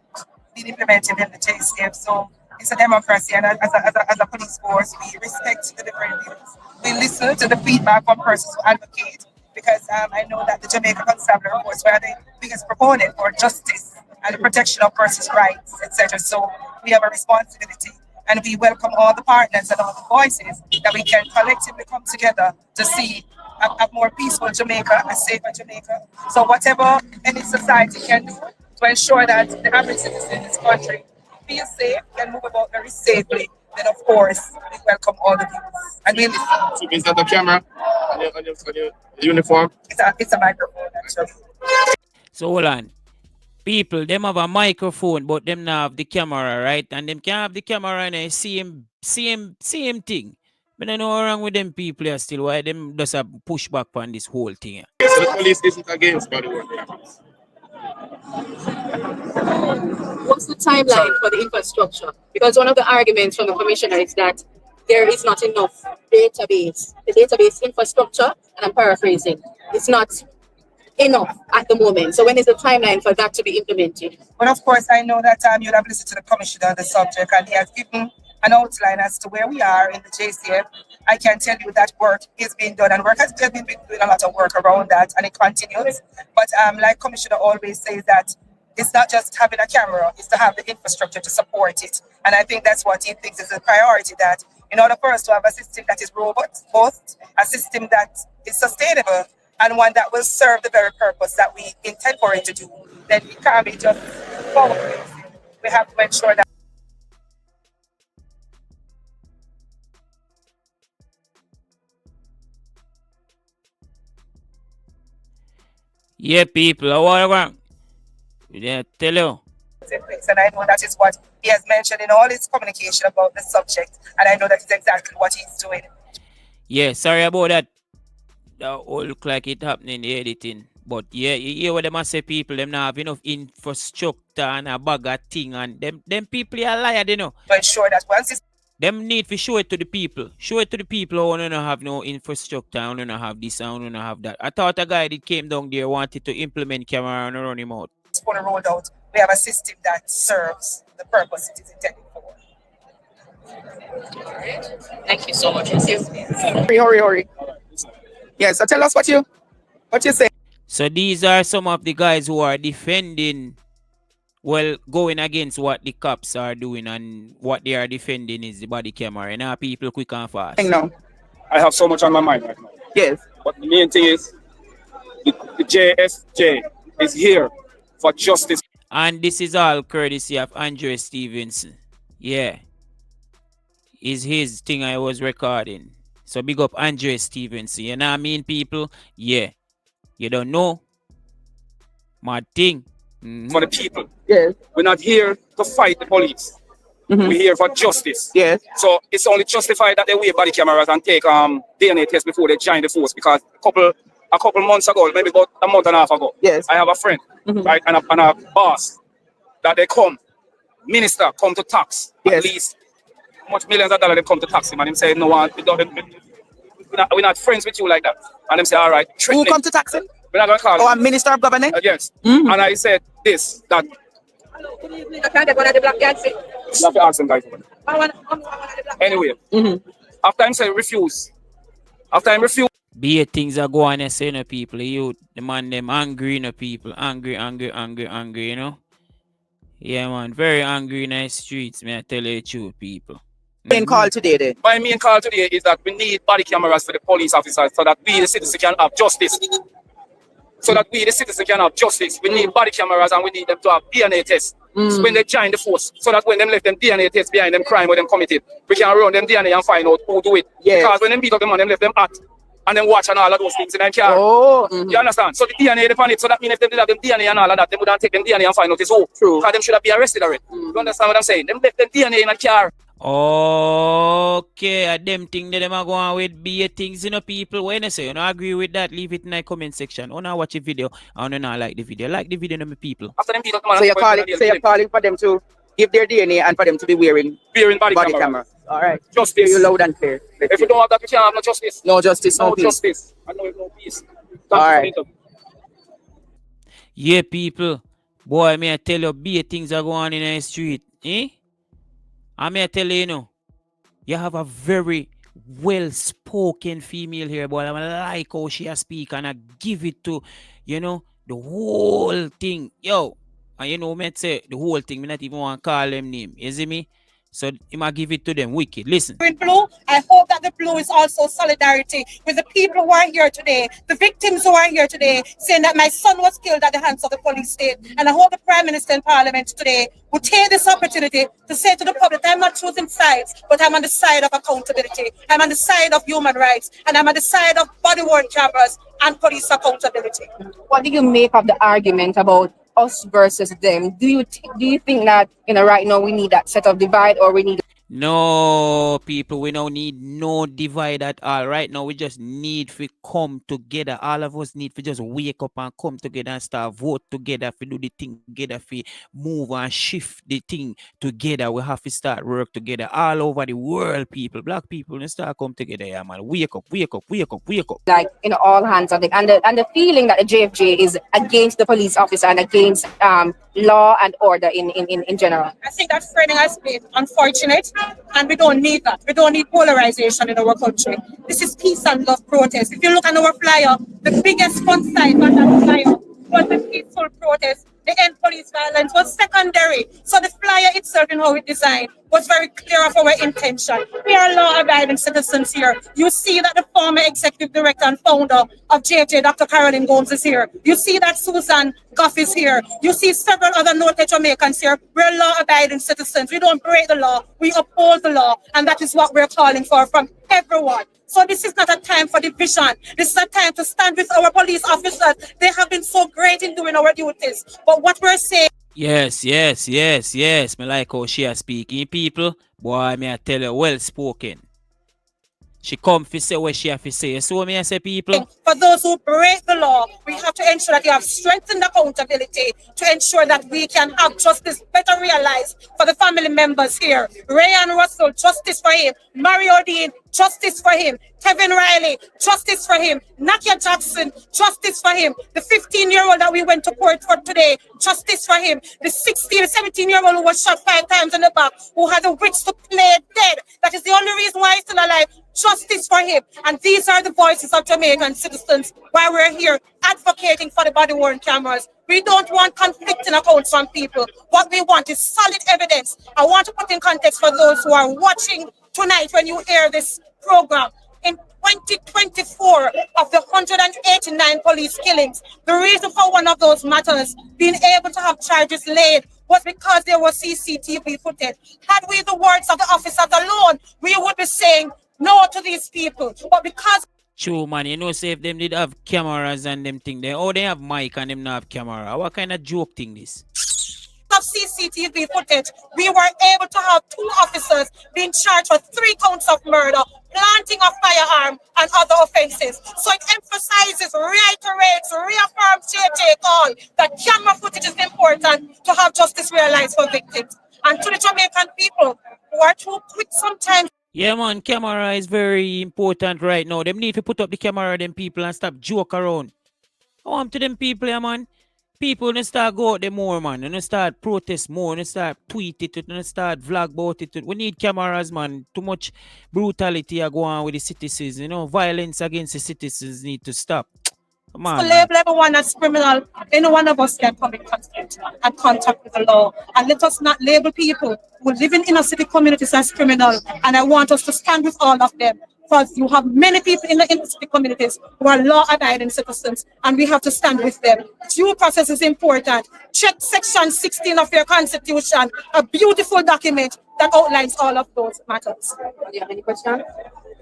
being implemented in the JAiiFRAIS. So it's a democracy, and as a police force, we respect the different views. We listen to the feedback from persons who advocate, because I know that the Jamaica Constabulary Force were the biggest proponent for justice and the protection of persons' rights, etc. So we have a responsibility, and we welcome all the partners and all the voices that we can collectively come together to see a more peaceful Jamaica, a safer Jamaica. So whatever any society can do to ensure that the average citizen in this country feel safe, can move about very safely, then of course we welcome all the views. And we listen. So is that the camera on your uniform? It's a microphone, actually. So hold on. People, them have a microphone, but them not have the camera, right? And them can have the camera and same thing. But I know what's wrong with them people here still. Why them just a push back on this whole thing here. So the police isn't against body work cameras. What's the timeline for the infrastructure? Because one of the arguments from the commissioner is that there is not enough database. The database infrastructure, and I'm paraphrasing, is not enough at the moment. So when is the timeline for that to be implemented? But of course, I know that you'll have listened to the commissioner on the subject, and he has given an outline as to where we are in the JCF. I can tell you that work is being done, and work has been doing a lot of work around that, and it continues. But like Commissioner always says, that it's not just having a camera, it's to have the infrastructure to support it. And I think that's what he thinks is a priority, that in order for us to have a system that is robust, both a system that is sustainable and one that will serve the very purpose that we intend for it to do, then we can't be just forward. We have to ensure that. Yeah, people, I want to tell you. And I know that is what he has mentioned in all his communication about the subject, and I know that is exactly what he's doing. Yeah, sorry about that. That all look like it happening in the editing. But yeah, you hear what they must say, people, them not have enough infrastructure and a bag of thing, and them people are liars, you know. To ensure that once it's them need to show it to the people. Show it to the people who don't have no infrastructure, who don't have this, who don't have that. I thought a guy that came down there wanted to implement camera and run him out. It's fully rolled out. We have a system that serves the purpose it is intended for. Thank you so much. Hurry. Yes, so tell us what you say. So these are some of the guys who are defending Well, going against what the cops are doing and what they are defending is the body camera. Now people quick and fast. Now, I have so much on my mind right now. Yes. But the main thing is the JSJ is here for justice. And this is all courtesy of Andre Stevenson. Yeah. Is his thing I was recording. So big up Andre Stevenson. You know what I mean, people? Yeah. You don't know? My thing. For the people. Yes. We're not here to fight the police. We're here for justice. Yes. So it's only justified that they wear body cameras and take DNA tests before they join the force, because a couple months ago, maybe about a month and a half ago, yes, I have a friend, right, and a boss that they come, minister come to tax, at least much millions of dollars they come to tax him, and him say, no, we're not friends with you like that. And them say, all right. Who come to tax him? We're not going to call him. Oh, a minister of government? Yes. And I said this, that. I can't get one of the black guys. You have to ask them guys. Anyway, after I say refuse, Be things are going and saying, people, you, the man, them angry, people, angry, you know? Yeah, man, very angry in the streets, man, I tell you the truth, people. Main call today, then? My main call today is that we need body cameras for the police officers so that we, the citizens, can have justice. We need body cameras and we need them to have DNA tests when they join the force, so that when them left them DNA tests behind them crime or them committed, we can run them DNA and find out who do it. Yes. Because when them beat up the man, them left them at and then watch and all of those things in their car. You understand? So the DNA depend it. So that means if they did have them DNA and all of that, they wouldn't take them DNA and find out it's who. True. Because them should have been arrested already. You understand what I'm saying? Them left them DNA in a car. Okay, them thing that them are going with be things, you know, people. When I say you don't agree with that, leave it in the comment section. Or now watch the video, and not like the video. Like the video, no, people. After them beat up the man, so you're calling for them to give their DNA and for them to be wearing body camera. All right. Justice. You loud and clear. If you don't have that, you can't have no justice. No justice, no peace. Justice. I know no peace. All right. Yeah, people. Boy, may I tell you, be things are going on in the street. I may tell you, you know, you have a very well-spoken female here, boy. I like how she speak and I give it to, you know, the whole thing. Yo, and you know, me say the whole thing, me not even want to call them name. You see me? So you might give it to them wicked. Listen. In blue, I hope that the blue is also solidarity with the people who are here today, the victims who are here today, saying that my son was killed at the hands of the police state. And I hope the Prime Minister in Parliament today will take this opportunity to say to the public, I'm not choosing sides, but I'm on the side of accountability. I'm on the side of human rights, and I'm on the side of body-worn cameras and police accountability. What do you make of the argument about us versus them? Do you think that, you know, right now we need that set of divide, or we need? No, people, we don't need no divide at all. Right now, we just need to come together. All of us need to just wake up and come together and start vote together, to do the thing together, to move and shift the thing together. We have to start work together all over the world, people. Black people, and start come together, yeah, man. Wake up. Like, you know, all hands on deck. And the feeling that the JFJ is against the police officer and against law and order in general. I think that framing has been unfortunate, and we don't need that. We don't need polarization in our country. This is peace and love protest. If you look at our flyer, the biggest font side on that flyer was the peaceful protest. The end police violence was secondary. So the flyer itself, in how it's designed, was very clear of our intention. We are law-abiding citizens here. You see that the former executive director and founder of JJ, Dr. Carolyn Gomes, is here. You see that Susan Goff is here. You see several other noted Jamaicans here. We're law-abiding citizens. We don't break the law. We uphold the law. And that is what we're calling for from everyone. So this is not a time for division. This is a time to stand with our police officers. They have been so great in doing our duties. But what we're saying... Yes. Me like how she is speaking, people. Boy, me I tell you, well spoken. She come to say what she have to say. So me I say, people. For those who break the law, we have to ensure that you have strengthened accountability to ensure that we can have justice better realized for the family members here. Rayan Russell, justice for him. Mario Dean, justice for him. Kevin Riley, justice for him. Nakia Jackson, justice for him. The 15-year-old that we went to court for today, justice for him. The 17-year-old who was shot 5 times in the back, who had the wits to play dead. That is the only reason why he's still alive. Justice for him. And these are the voices of Jamaican citizens while we're here advocating for the body-worn cameras. We don't want conflicting accounts from people. What we want is solid evidence. I want to put in context for those who are watching tonight when you hear this program. In 2024, of the 189 police killings, the reason for one of those matters being able to have charges laid was because there was CCTV footage. Had we the words of the officers alone, we would be saying no to these people. But because True, man. You know, say if them did have cameras and them thing, they they have mic and them not have camera. What kind of joke thing this? of CCTV footage, we were able to have 2 officers being charged for 3 counts of murder, planting a firearm, and other offenses. So it emphasizes, reiterates, reaffirms JJ call that camera footage is important to have justice realized for victims. And to the Jamaican people who are too quick sometimes. Yeah, man, camera is very important right now. Them need to put up the camera, them people, and stop joke around. I want to them people, yeah, man. People don't start go out there more, man. Don't start protest more. Don't start tweet it. Don't start vlog about it. We need cameras, man. Too much brutality are going on with the citizens. You know, violence against the citizens need to stop. Come on. To label everyone as criminal, any one of us can come in conflict and contact with the law. And let us not label people who live in inner city communities as criminal. And I want us to stand with all of them. Because you have many people in the inner city communities who are law-abiding citizens, and we have to stand with them. Due process is important. Check Section 16 of your Constitution, a beautiful document that outlines all of those matters. Do you have any questions?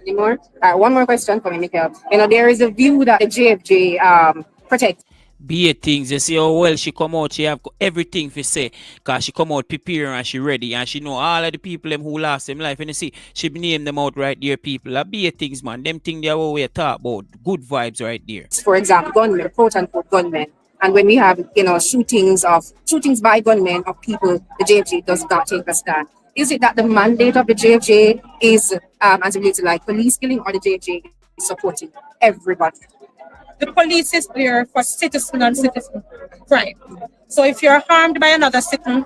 Any more? One more question for me, Mikhail. You know, there is a view that the JFJ protects. Be things, you see how well she come out, she have everything to say, because she come out prepared and she ready, and she know all of the people them who lost them life, and you see, she name them out right there, people. Be things, man, them things they are what we talk about, good vibes right there. For example, gunmen, quote-unquote gunmen, and when we have, you know, shootings by gunmen of people, the JFJ does not take a stand. Is it that the mandate of the JFJ is, as it relates to like police killing, or the JFJ is supporting everybody? The police is there for citizen and citizen crime. So if you're harmed by another citizen,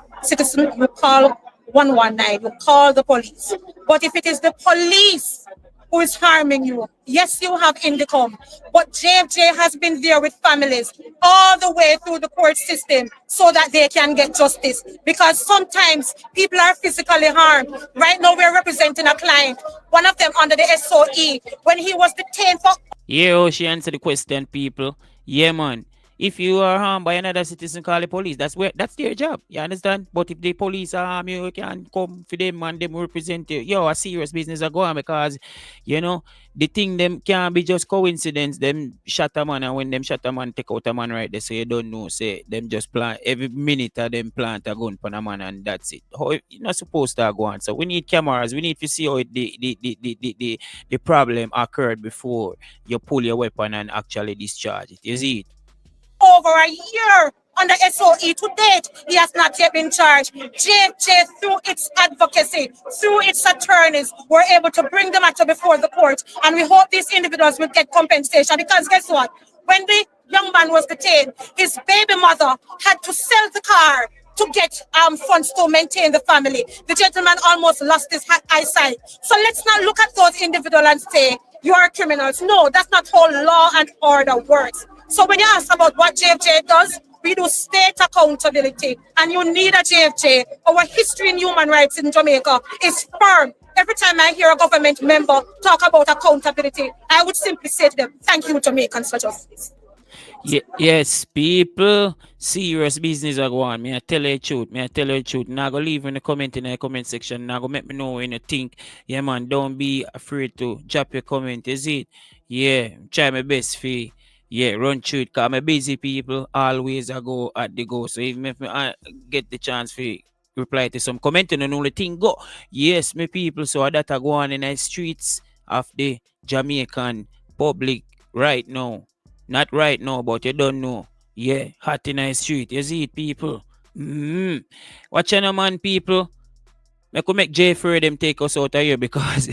you call 119, you call the police. But if it is the police who is harming you, yes, you have indicum, but JFJ has been there with families all the way through the court system so that they can get justice. Because sometimes people are physically harmed. Right now we're representing a client, one of them under the SOE, when he was detained for... Yeah, she answered the question, people. Yeah, man. If you are harmed by another citizen, call the police. That's their job. You understand? But if the police are harmed, you can come for them and them represent you. Yo, a serious business are going, because, you know, the thing them can't be just coincidence. Them shot a man, and when them shot a man, take out a man right there, so you don't know. Say them just plant every minute of them plant a gun on a man, and that's it. How you're not supposed to go on. So we need cameras. We need to see how the problem occurred before you pull your weapon and actually discharge it. You see it? Over a year under SOE to date, he has not yet been charged. JFJ, through its advocacy, through its attorneys, were able to bring the matter before the court, and we hope these individuals will get compensation, because guess what? When the young man was detained, his baby mother had to sell the car to get funds to maintain the family. The gentleman almost lost his eyesight. So let's not look at those individuals and say, you are criminals. No, that's not how law and order works. So when you ask about what JFJ does, we do state accountability, and you need a JFJ. Our history in human rights in Jamaica is firm. Every time I hear a government member talk about accountability, I would simply say to them, thank you, Jamaicans, for justice. Yes, people, serious business are going on. Me I tell you the truth. Now go leave in the comment section. Now go make me know when you think. Yeah, man, don't be afraid to drop your comment. Is it? Yeah, try my best for you. Yeah, run through it, because I'm busy people. Always I go at the go. So even if I get the chance for reply to some commenting and only thing go. Yes, my people. So that I go on in the streets of the Jamaican public right now. Not right now, but you don't know. Yeah, hot in the street. You see it, people. Watch out, man, people. I could make JAiiFRAIS them take us out of here because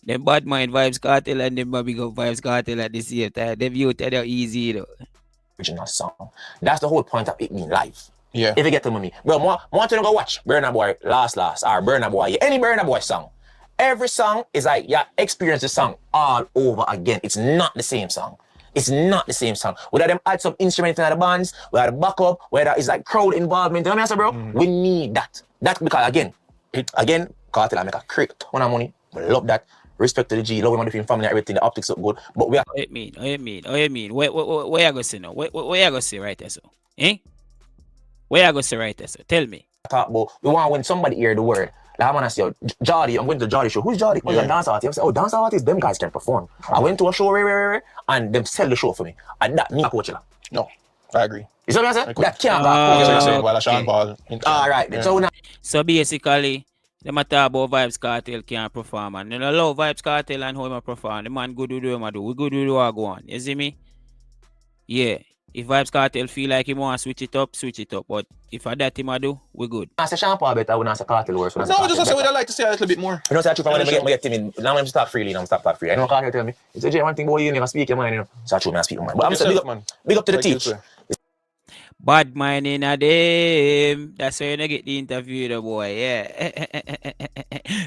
them bad mind Vibes Cartel and them big up Vibes Cartel at the same time. Them youth are easy though. Original song. That's the whole point of it being live. Yeah. If you get to me. Bro, want to go watch Burna Boy last or Burna Boy, any Burna Boy song. Every song is like, yeah, experience the song all over again. It's not the same song. It's not the same song. Whether them add some instrument in the bands, whether the backup, whether it's like crowd involvement. You know what I mean, bro? We need that. That's because again, Cartel I make a crate ton of money. We love that. Respect to the G, love him on the film family, everything, the optics look good. But we are What you mean? Where you go see now? Where you go see right there, so? Eh? Where you go see right there, so? Tell me. talk about, we want when somebody hear the word. Like I'm gonna say, Jordy, I'm going to the Jordy show. Who's Jordy? Oh, yeah. Dance artist. I say, oh, dance artists, them guys can perform. I went to a show, and them sell the show for me. And that, me, coach. No, I agree. You see what I'm saying? That can't go. All right. Yeah. So basically, the matter about Vibes Cartel can't perform. And you know, love Vibes Cartel and how him perform. The man good to do him do. We good to do what go on. You see me? Yeah. If Vibes Cartel feel like he want to switch it up. But if I that him do, we good. I say Sean Paul better, I wouldn't say Cartel worse. No, just say what I like to say a little bit more. You know, say I when I get timid. Now I'm start freely, now I'm start freely. I know Cartel tell me, it's a one thing about you never speak your mind, you know. So I true, I speak my mind. But I'm saying big up to the teach. Bad mind in a them. That's why you don't get the interview, the boy. Yeah.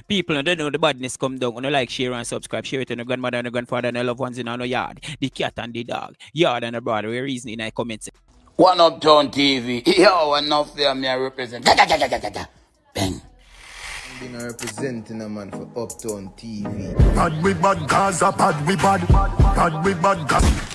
People don't know the badness come down. You like, share and subscribe. Share it to the grandmother and the grandfather and the loved ones in our yard. The cat and the dog. Yard and the brother. We're reasoning in the comments. One Uptown TV. Yo, enough there, me I represent. Bang. Been representing a man for Uptown TV. Bad we bad Gaza, bad we bad. Bad we bad Gaza.